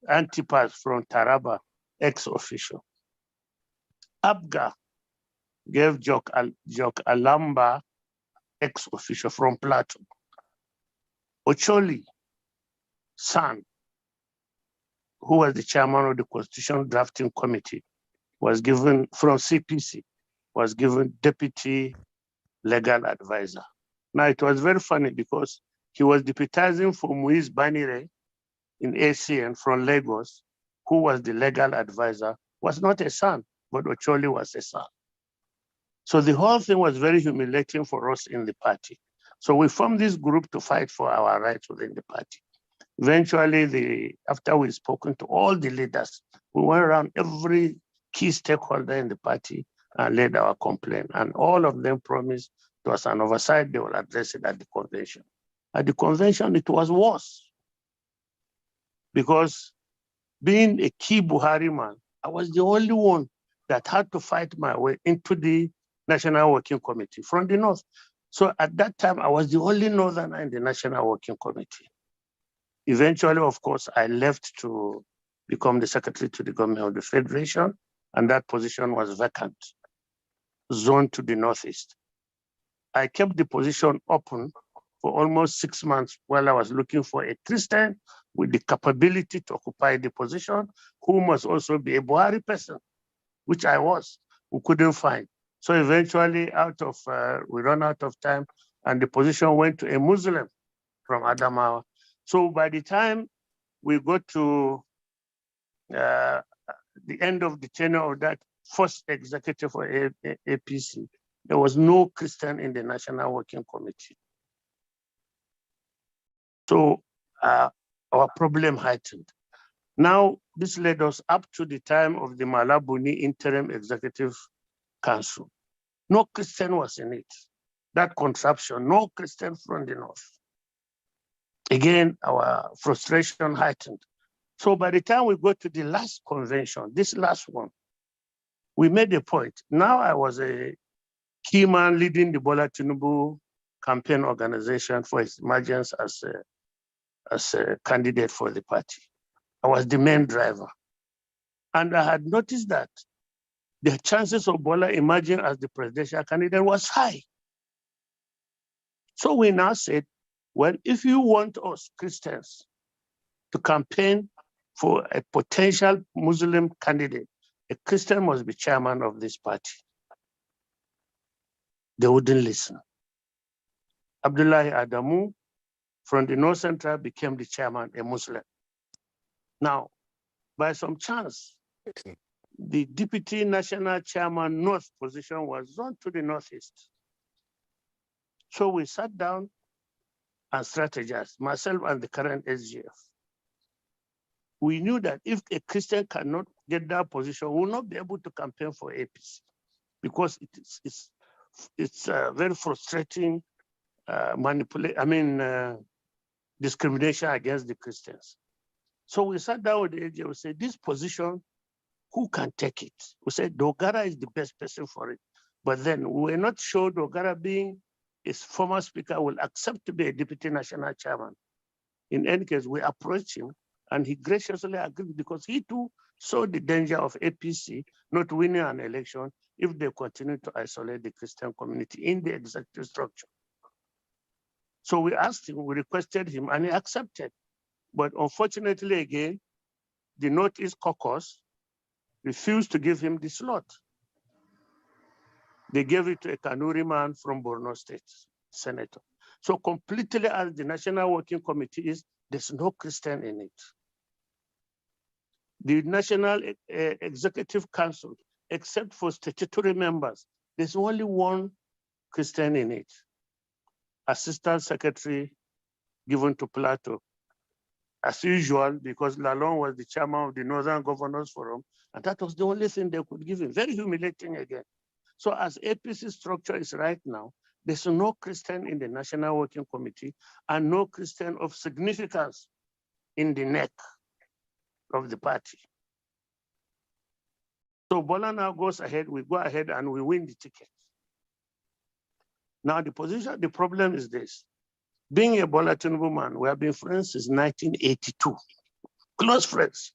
Antipas from Taraba ex-official. ABGA gave Jock Alamba ex-official from Plateau. Ocholi San, who was the chairman of the Constitutional Drafting Committee, was given, from CPC, was given deputy legal advisor. Now, it was very funny because he was deputizing for Muiz Banire in ACN from Lagos, who was the legal advisor, was not a son, but Ocholi was a son. So the whole thing was very humiliating for us in the party. So we formed this group to fight for our rights within the party. Eventually, after we'd spoken to all the leaders, we went around every key stakeholder in the party and laid our complaint. And all of them promised there was an oversight, they will address it at the convention. At the convention, it was worse. Because being a key Buhari man, I was the only one that had to fight my way into the National Working Committee from the North. So at that time, I was the only Northerner in the National Working Committee. Eventually, of course, I left to become the secretary to the government of the Federation, and that position was vacant, zoned to the Northeast. I kept the position open for almost 6 months while I was looking for a Christian with the capability to occupy the position, who must also be a Buhari person, which I was, who couldn't find. So eventually, we ran out of time, and the position went to a Muslim from Adamawa. So by the time we got to the end of the tenure of that first executive for APC, there was no Christian in the National Working Committee. So our problem heightened. Now, this led us up to the time of the Malabuni Interim Executive Council. No Christian was in it. That contraption, no Christian from the North. Again, our frustration heightened. So by the time we got to the last convention, this last one, we made a point. Now I was a key man leading the Bola Tinubu campaign organization for his emergence as a candidate for the party. I was the main driver. And I had noticed that the chances of Bola emerging as the presidential candidate was high. So we now said, well, if you want us Christians to campaign for a potential Muslim candidate, a Christian must be chairman of this party. They wouldn't listen. Abdullahi Adamu from the North Central became the chairman, a Muslim. Now, by some chance, the deputy national chairman North position was zoned to the Northeast. So we sat down and strategized, myself and the current SGF. We knew that if a Christian cannot get that position, we will not be able to campaign for APC because it's very frustrating discrimination against the Christians. So we sat down with the AGF, we said, this position, who can take it? We said, Dogara is the best person for it. But then we were not sure Dogara, being his former speaker, will accept to be a deputy national chairman. In any case, we approached him and he graciously agreed because he too saw the danger of APC not winning an election if they continue to isolate the Christian community in the executive structure. So we asked him, we requested him, and he accepted. But unfortunately, again, the Northeast Caucus refused to give him the slot. They gave it to a Kanuri man from Borno State, senator. So completely as the National Working Committee is, there's no Christian in it. The National Executive Council, except for statutory members, there's only one Christian in it. Assistant Secretary given to Plateau. As usual, because Lalong was the chairman of the Northern Governors Forum, and that was the only thing they could give him. Very humiliating again. So as APC structure is right now, there's no Christian in the National Working Committee and no Christian of significance in the neck of the party. So Bola now goes ahead, we go ahead and we win the ticket. Now the problem is this. Being a Bola Tinubu man, we have been friends since 1982, close friends.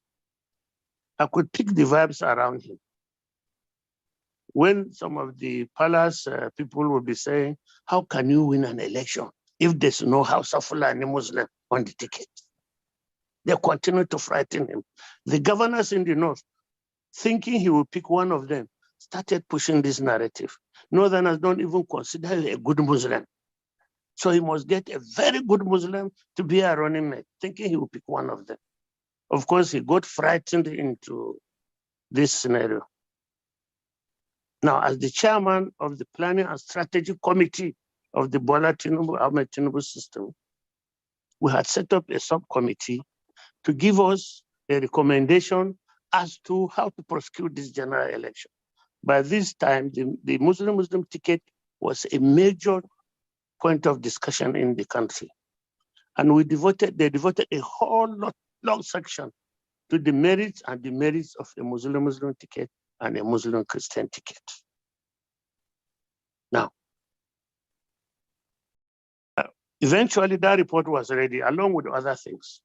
I could pick the vibes around him. When some of the palace people will be saying, how can you win an election if there's no House of Fulani Muslim on the ticket? They continue to frighten him. The governors in the north, thinking he will pick one of them, started pushing this narrative. Northerners don't even consider him a good Muslim. So he must get a very good Muslim to be a running mate, thinking he will pick one of them. Of course, he got frightened into this scenario. Now, as the chairman of the Planning and Strategy Committee of the Bola Tinubu Ahmed Tinubu system, we had set up a subcommittee to give us a recommendation as to how to prosecute this general election. By this time, the Muslim ticket was a major point of discussion in the country. And they devoted a whole long section to the merits and demerits of a Muslim ticket and a Muslim Christian ticket. Now, eventually that report was ready along with other things.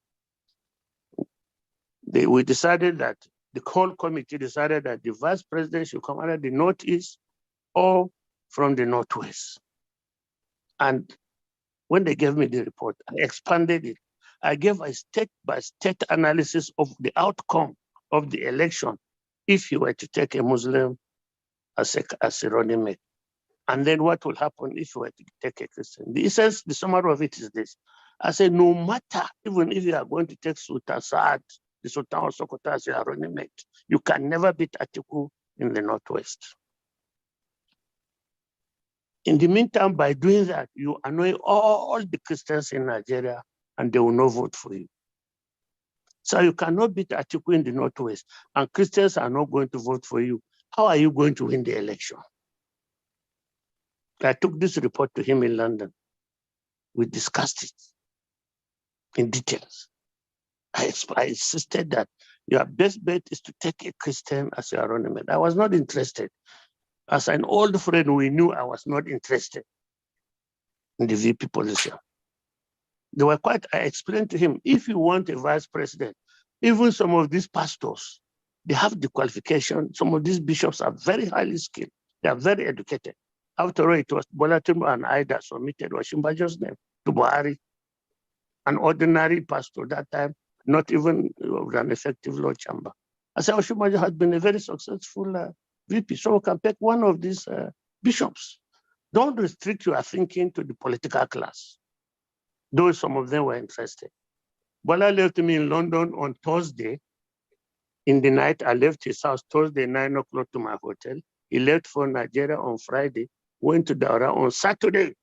We decided that the whole committee decided that the vice president should come out of the Northeast or from the Northwest. And when they gave me the report, I expanded it. I gave a state-by-state analysis of the outcome of the election if you were to take a Muslim as a running mate. And then what will happen if you were to take a Christian? The essence, the summary of it is this. I said, no matter, even if you are going to take Sultan Saad, the Sultan of Sokoto as your running mate, you can never beat Atiku in the Northwest. In the meantime, by doing that, you annoy all the Christians in Nigeria and they will not vote for you. So you cannot beat Atiku in the Northwest and Christians are not going to vote for you. How are you going to win the election? I took this report to him in London. We discussed it in details. I insisted that your best bet is to take a Christian as your running mate. I was not interested. As an old friend, we knew I was not interested in the VP position. I explained to him, if you want a vice president, even some of these pastors, they have the qualification. Some of these bishops are very highly skilled. They are very educated. After all, it was Bola Tinubu and I that submitted Oshimbajo's name to Buhari, an ordinary pastor that time, not even with an effective law chamber. I said, Oshimbajo has been a very successful VP, so we can pick one of these bishops. Don't restrict your thinking to the political class, though some of them were interested. Bola left me in London on Thursday. In the night, I left his house Thursday, 9 o'clock to my hotel. He left for Nigeria on Friday, went to Dogara on Saturday.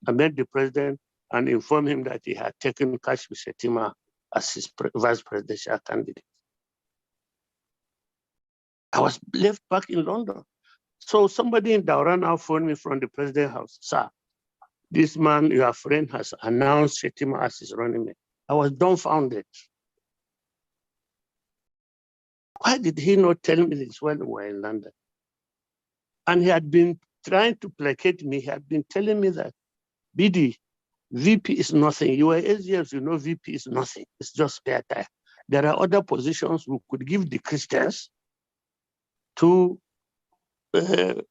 I met the president and informed him that he had taken Kashmir Shettima as his vice presidential candidate. I was left back in London. So somebody in Dogara now phoned me from the president's house. Sir, this man, your friend, has announced Shettima as his running mate. I was dumbfounded. Why did he not tell me this when we were in London? And he had been trying to placate me. He had been telling me that, BD, VP is nothing. You are 8 years, you know VP is nothing. It's just spare time. There are other positions we could give the Christians to get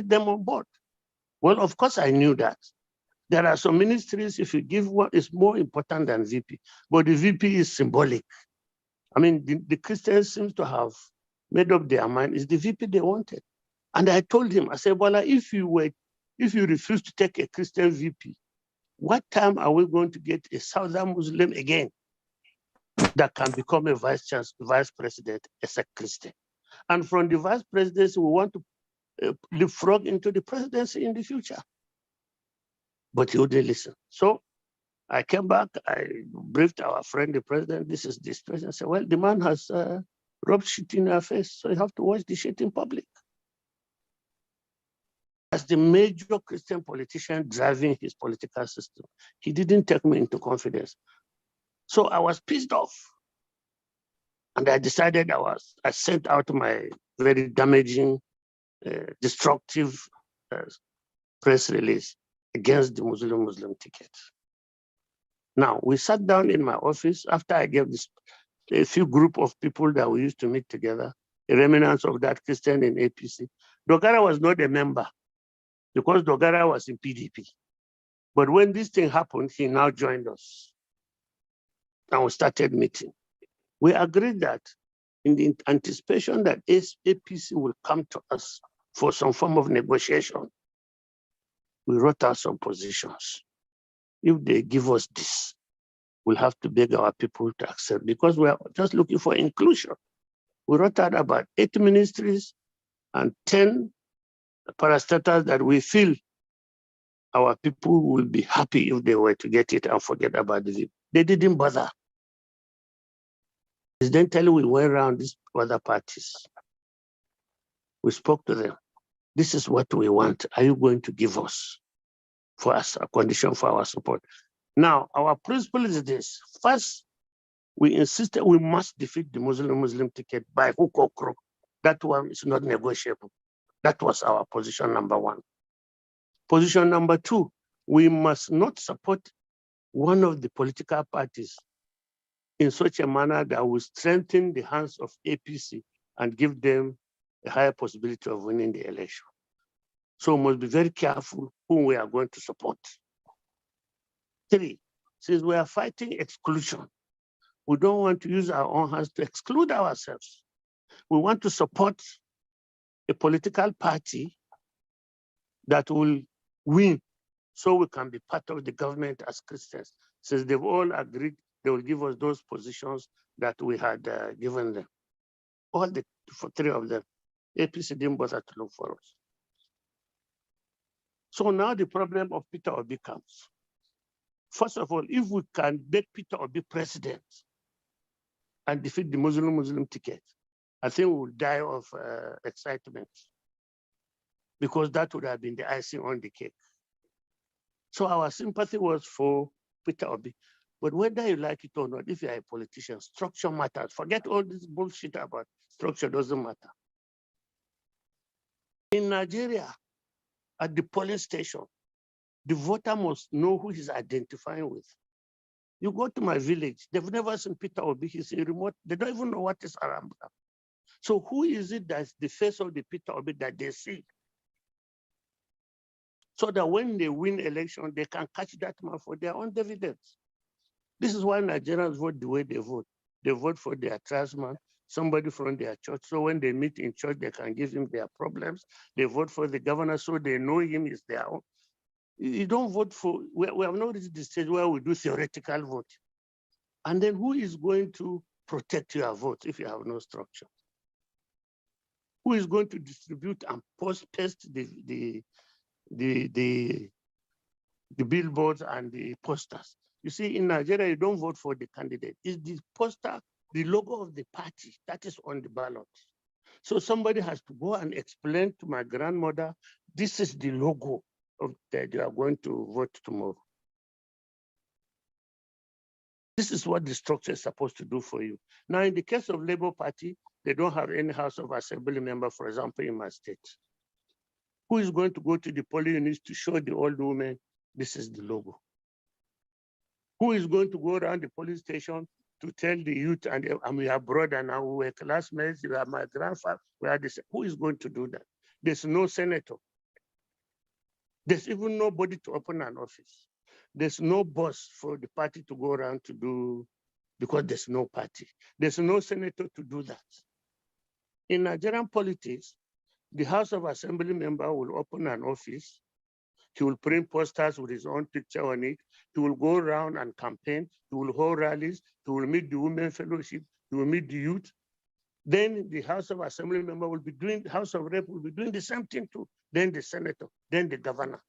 them on board. Well, of course, I knew that. There are some ministries, if you give one, is more important than VP, but the VP is symbolic. I mean, the Christians seem to have made up their mind is the VP they wanted. And I told him, I said, well, if you refuse to take a Christian VP, what time are we going to get a Southern Muslim again that can become a vice president as a Christian? And from the vice presidency, we want to leapfrog into the presidency in the future. But he wouldn't listen. So I came back, I briefed our friend, the president, this is this president. I said, well, the man has rubbed shit in our face, so you have to watch the shit in public. As the major Christian politician driving his political system, he didn't take me into confidence. So I was pissed off. And I decided I sent out my very damaging, destructive press release against the Muslim ticket. Now, we sat down in my office after I gave this a few group of people that we used to meet together, a remnants of that Christian in APC. Dogara was not a member because Dogara was in PDP. But when this thing happened, he now joined us. And we started meeting. We agreed that in the anticipation that APC will come to us for some form of negotiation, we wrote out some positions. If they give us this, we'll have to beg our people to accept because we are just looking for inclusion. We wrote out about 8 ministries and 10 parastatals that we feel our people will be happy if they were to get it and forget about the VIP. They didn't bother. Incidentally, we went around these other parties. We spoke to them. This is what we want. Are you going to give us for us a condition for our support? Now, our principle is this. First, we insisted we must defeat the Muslim ticket by hook or crook. That one is not negotiable. That was our position number 1. Position number 2, we must not support one of the political parties in such a manner that will strengthen the hands of APC and give them a higher possibility of winning the election. So we must be very careful whom we are going to support. 3, since we are fighting exclusion, we don't want to use our own hands to exclude ourselves. We want to support a political party that will win so we can be part of the government as Christians. Since they've all agreed, they will give us those positions that we had given them. All the 3 of them, APC didn't bother to look for us. So now the problem of Peter Obi comes. First of all, if we can make Peter Obi president and defeat the Muslim ticket, I think we will die of excitement because that would have been the icing on the cake. So our sympathy was for Peter Obi. But whether you like it or not, if you're a politician, structure matters. Forget all this bullshit about structure doesn't matter. In Nigeria, at the polling station, the voter must know who he's identifying with. You go to my village, they've never seen Peter Obi, he's in remote, they don't even know what is Arambra. So who is it that's the face of the Peter Obi that they see? So that when they win election, they can catch that man for their own dividends. This is why Nigerians vote the way they vote. They vote for their tribesman, somebody from their church. So when they meet in church, they can give him their problems. They vote for the governor so they know him is their own. You don't vote for, we have not reached the stage where we do theoretical vote. And then who is going to protect your vote if you have no structure? Who is going to distribute and paste the billboards and the posters? You see, in Nigeria, you don't vote for the candidate. It's the poster, the logo of the party that is on the ballot. So somebody has to go and explain to my grandmother, this is the logo of that you are going to vote tomorrow. This is what the structure is supposed to do for you. Now, in the case of Labour Party, they don't have any House of Assembly member, for example, in my state. Who is going to go to the polling units to show the old women, this is the logo? Who is going to go around the police station to tell the youth, and we are brother now, we were classmates, you are my grandfather, we are this. Who is going to do that? There's no senator. There's even nobody to open an office. There's no boss for the party to go around to do, because there's no party. There's no senator to do that. In Nigerian politics, the House of Assembly member will open an office. He will print posters with his own picture on it. He will go around and campaign. He will hold rallies. He will meet the Women Fellowship. He will meet the youth. Then the House of Assembly member will be doing, the House of Rep will be doing the same thing too. Then the senator, then the governor.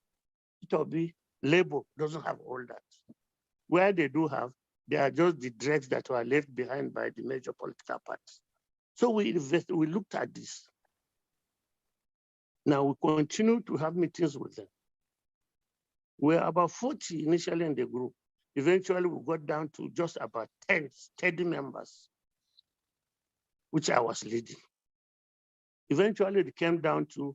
It will be Labour doesn't have all that. Where they do have, they are just the dregs that were left behind by the major political parties. So we looked at this. Now we continue to have meetings with them. We're about 40 initially in the group. Eventually we got down to just about 10 steady members, which I was leading. Eventually it came down to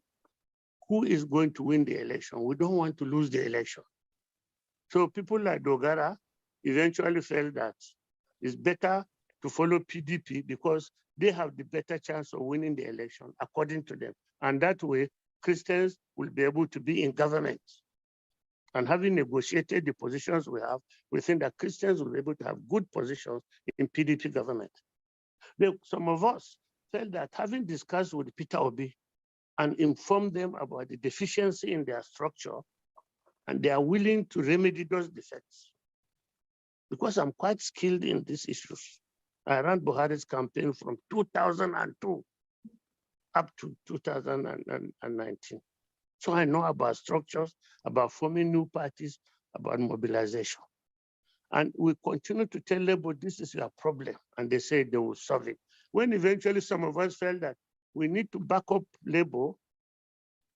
who is going to win the election. We don't want to lose the election. So people like Dogara eventually felt that it's better to follow PDP because they have the better chance of winning the election, according to them. And that way, Christians will be able to be in government. And having negotiated the positions we have, we think that Christians will be able to have good positions in PDP government. Some of us felt that having discussed with Peter Obi and informed them about the deficiency in their structure, and they are willing to remedy those defects. Because I'm quite skilled in these issues. I ran Buhari's campaign from 2002 up to 2019. So I know about structures, about forming new parties, about mobilization. And we continue to tell Labour, this is your problem. And they say they will solve it. When eventually some of us felt that we need to back up Labour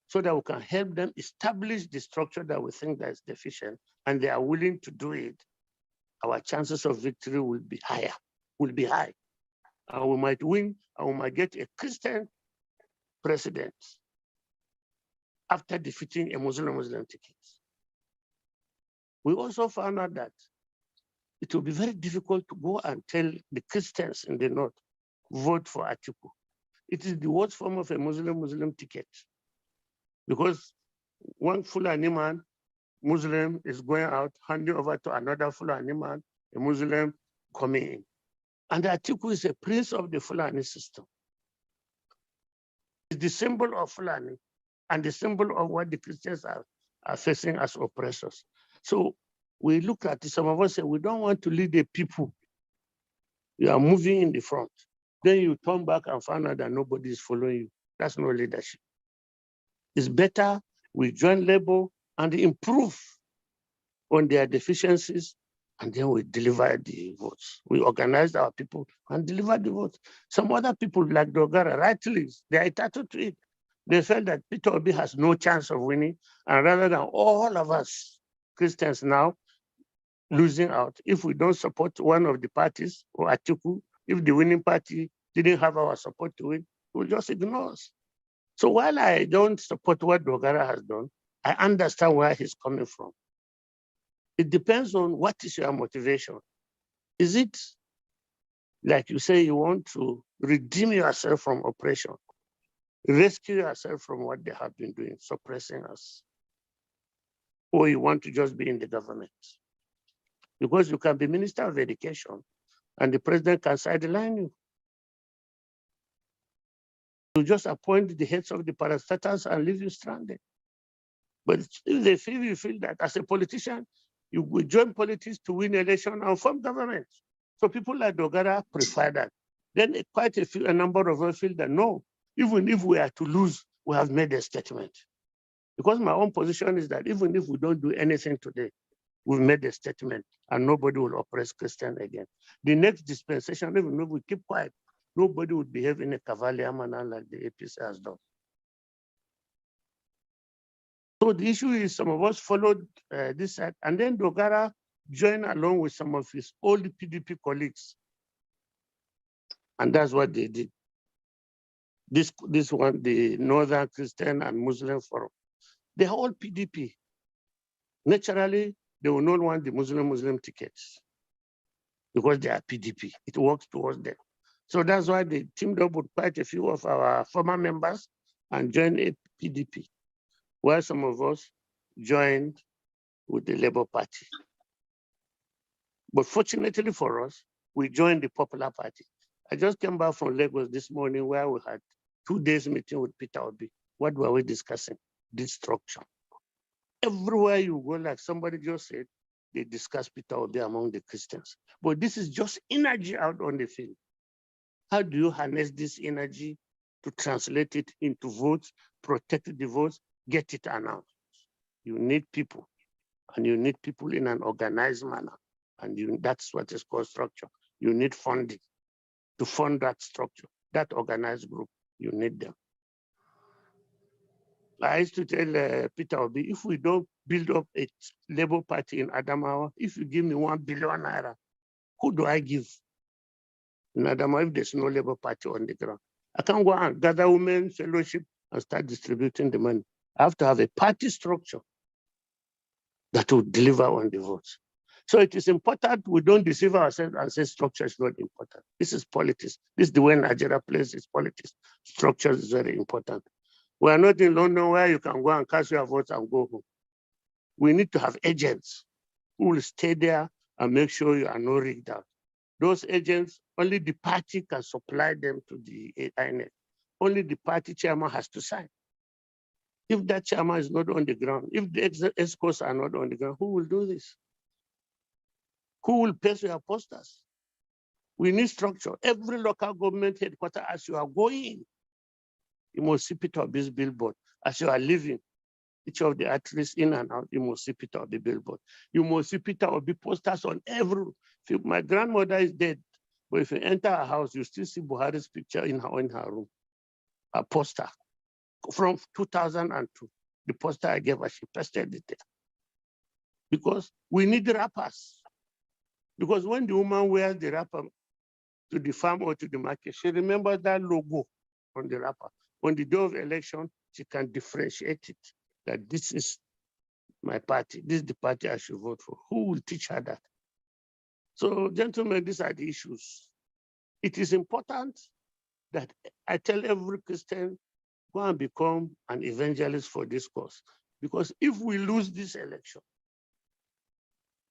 so that we can help them establish the structure that we think that is deficient, and they are willing to do it, our chances of victory will be higher, will be high. And we might win, and we might get a Christian president after defeating a Muslim ticket. We also found out that it will be very difficult to go and tell the Christians in the North, vote for Atiku. It is the worst form of a Muslim ticket. Because one Fulani man, Muslim, is going out, handing over to another Fulani man, a Muslim, coming in. And Atiku is a prince of the Fulani system. It's the symbol of Fulani and the symbol of what the Christians are facing as oppressors. So we look at it, some of us say, we don't want to lead the people. You are moving in the front. Then you turn back and find out that nobody is following you. That's no leadership. It's better we join Labour and improve on their deficiencies, and then we deliver the votes. We organize our people and deliver the votes. Some other people like Dogara, rightly, they are entitled to it. They felt that Peter Obi has no chance of winning, and rather than all of us Christians now losing out, if we don't support one of the parties or Atiku, if the winning party didn't have our support to win, we'll just ignore us. So while I don't support what Dogara has done, I understand where he's coming from. It depends on what is your motivation. Is it, like you say, you want to redeem yourself from oppression, rescue yourself from what they have been doing, suppressing us? Or you want to just be in the government? Because you can be Minister of Education and the president can sideline you. You just appoint the heads of the parastatals and leave you stranded. But if they feel, you feel that as a politician, you will join politics to win election and form government. So people like Dogara prefer that. Then a number of us feel that no, even if we are to lose, we have made a statement. Because my own position is that even if we don't do anything today, we've made a statement and nobody will oppress Christian again. The next dispensation, even if we keep quiet, nobody would behave in a cavalier manner like the APC has done. So the issue is some of us followed this side, and then Dogara joined along with some of his old PDP colleagues. And that's what they did. This one, the Northern Christian and Muslim Forum, they're all PDP. Naturally, they will not want the Muslim tickets because they are PDP. It works towards them. So that's why they teamed up with quite a few of our former members and joined a PDP, while some of us joined with the Labour Party. But fortunately for us, we joined the Popular Party. I just came back from Lagos this morning where we had 2 days meeting with Peter Obi. What were we discussing? Destruction. Everywhere you go, like somebody just said, they discuss Peter Obi among the Christians. But this is just energy out on the field. How do you harness this energy to translate it into votes, protect the votes, get it announced? You need people, and you need people in an organized manner. And that's what is called structure. You need funding to fund that structure, that organized group. You need them. I used to tell Peter Obi, if we don't build up a Labour Party in Adamawa, if you give me 1 billion naira, who do I give? In Adamawa, if there's no Labour Party on the ground, I can't go and gather women fellowship and start distributing the money. I have to have a party structure that will deliver on the votes. So it is important we don't deceive ourselves and say structure is not important. This is politics. This is the way Nigeria plays its politics. Structure is very important. We are not in London where you can go and cast your votes and go home. We need to have agents who will stay there and make sure you are not rigged out. Those agents, only the party can supply them to the INEC. Only the party chairman has to sign. If that chairman is not on the ground, if the escorts are not on the ground, who will do this? Who will pay for your posters? We need structure. Every local government headquarters, as you are going, you must see Peter Obi's billboard. As you are leaving, each of the arteries in and out, you must see Peter Obi billboard. You must see Peter Obi posters on every. My grandmother is dead, but if you enter her house, you still see Buhari's picture in her room, a poster from 2002. The poster I gave her, she pasted it there. Because we need rappers. Because when the woman wears the wrapper to the farm or to the market, she remembers that logo on the wrapper. On the day of election, she can differentiate it, that this is my party, this is the party I should vote for. Who will teach her that? So, gentlemen, these are the issues. It is important that I tell every Christian, go and become an evangelist for this cause. Because if we lose this election,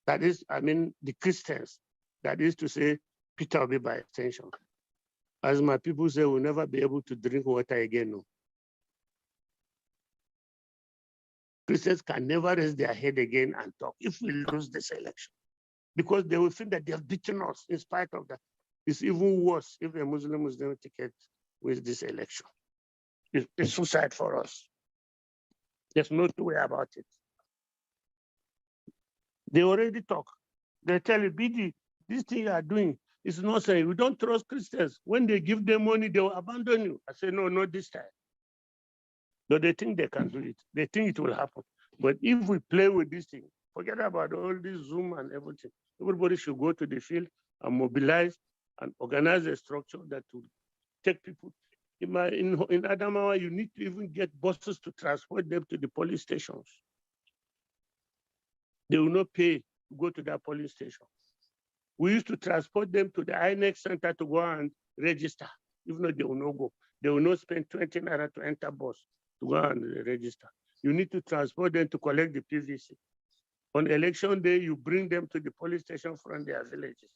that is, I mean, the Christians, that is to say, Peter Obi by extension. As my people say, we'll never be able to drink water again. No. Christians can never raise their head again and talk if we lose this election. Because they will feel that they have beaten us in spite of that. It's even worse if a Muslim ticket wins this election. It's suicide for us. There's no two way about it. They already talk. They tell you, BD, this thing you are doing is not saying we don't trust Christians. When they give them money, they will abandon you. I say, no, not this time. But they think they can do it. They think it will happen. But if we play with this thing, forget about all this Zoom and everything. Everybody should go to the field and mobilize and organize a structure that will take people. In Adamawa, you need to even get buses to transport them to the police stations. They will not pay to go to that police station. We used to transport them to the INEC center to go and register. If not, they will not go. They will not spend 20 naira to enter bus to go and register. You need to transport them to collect the PVC. On election day, you bring them to the police station from their villages.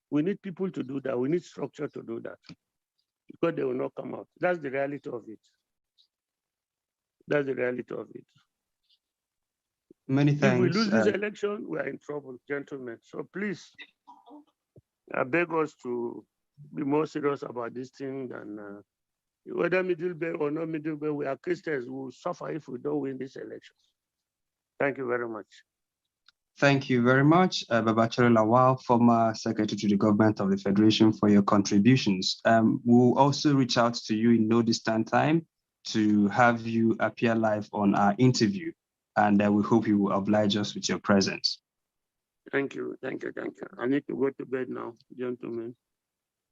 We need people to do that. We need structure to do that. Because they will not come out. That's the reality of it. That's the reality of it. Many thanks. If we lose this election, we are in trouble, gentlemen. So please, I beg us to be more serious about this thing than whether MiddleBelt or not MiddleBelt, we are Christians. We will suffer if we don't win this election. Thank you very much. Thank you very much, Babachary Lawal, former Secretary to the Government of the Federation, for your contributions. We'll also reach out to you in no distant time to have you appear live on our interview, and we hope you will oblige us with your presence. Thank you, thank you, thank you. I need to go to bed now, gentlemen.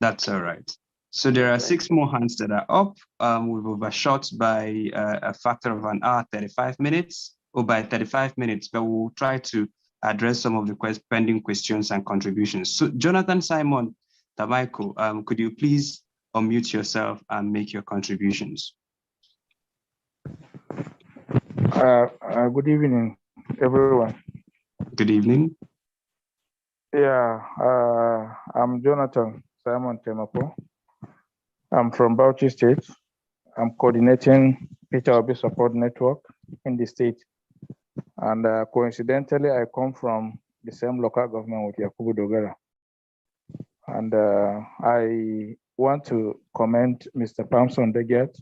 That's all right. So there are 6 more hands that are up. We've overshot by a factor of an hour, 35 minutes, or by 35 minutes, but we'll try to address some of the pending questions and contributions. So Jonathan Simon Tamaiko, could you please unmute yourself and make your contributions? Good evening, everyone. Good evening. Yeah, I'm Jonathan Simon Temako. I'm from Bauchi State. I'm coordinating Peter Obi Support Network in the state. And coincidentally, I come from the same local government with Yakubu Dogara. And I want to commend Mr. Pamson Deget,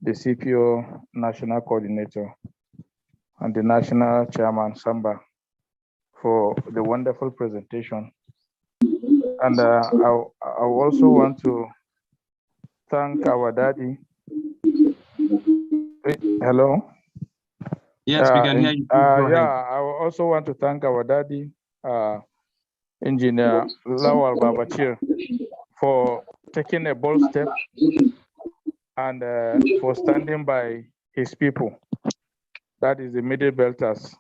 the CPO National Coordinator, and the National Chairman, Samba, for the wonderful presentation. And I also want to thank our daddy. Hello? Yes, we can hear you. I also want to thank our daddy, Engineer Lawal Babachir, for taking a bold step and for standing by his people. That is the Middle Belters.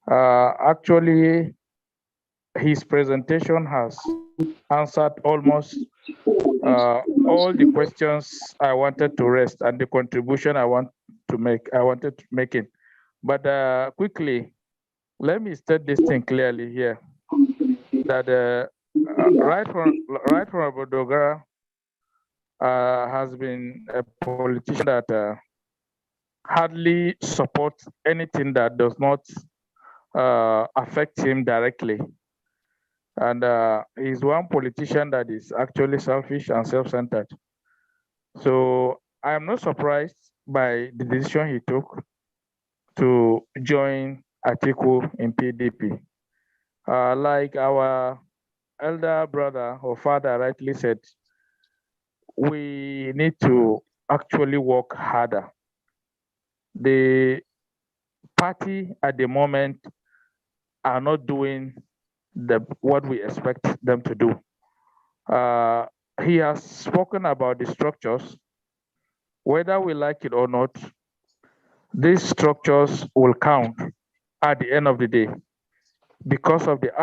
Actually, his presentation has answered almost all the questions I wanted to raise and the contribution I wanted to make it. But quickly, let me state this thing clearly here, that right from Dogara has been a politician that hardly supports anything that does not affect him directly. And he's one politician that is actually selfish and self-centered. So I am not surprised by the decision he took to join Atiku in PDP. Like our elder brother or father rightly said, we need to actually work harder. The party at the moment are not doing what we expect them to do. He has spoken about the structures. Whether we like it or not, these structures will count at the end of the day because of the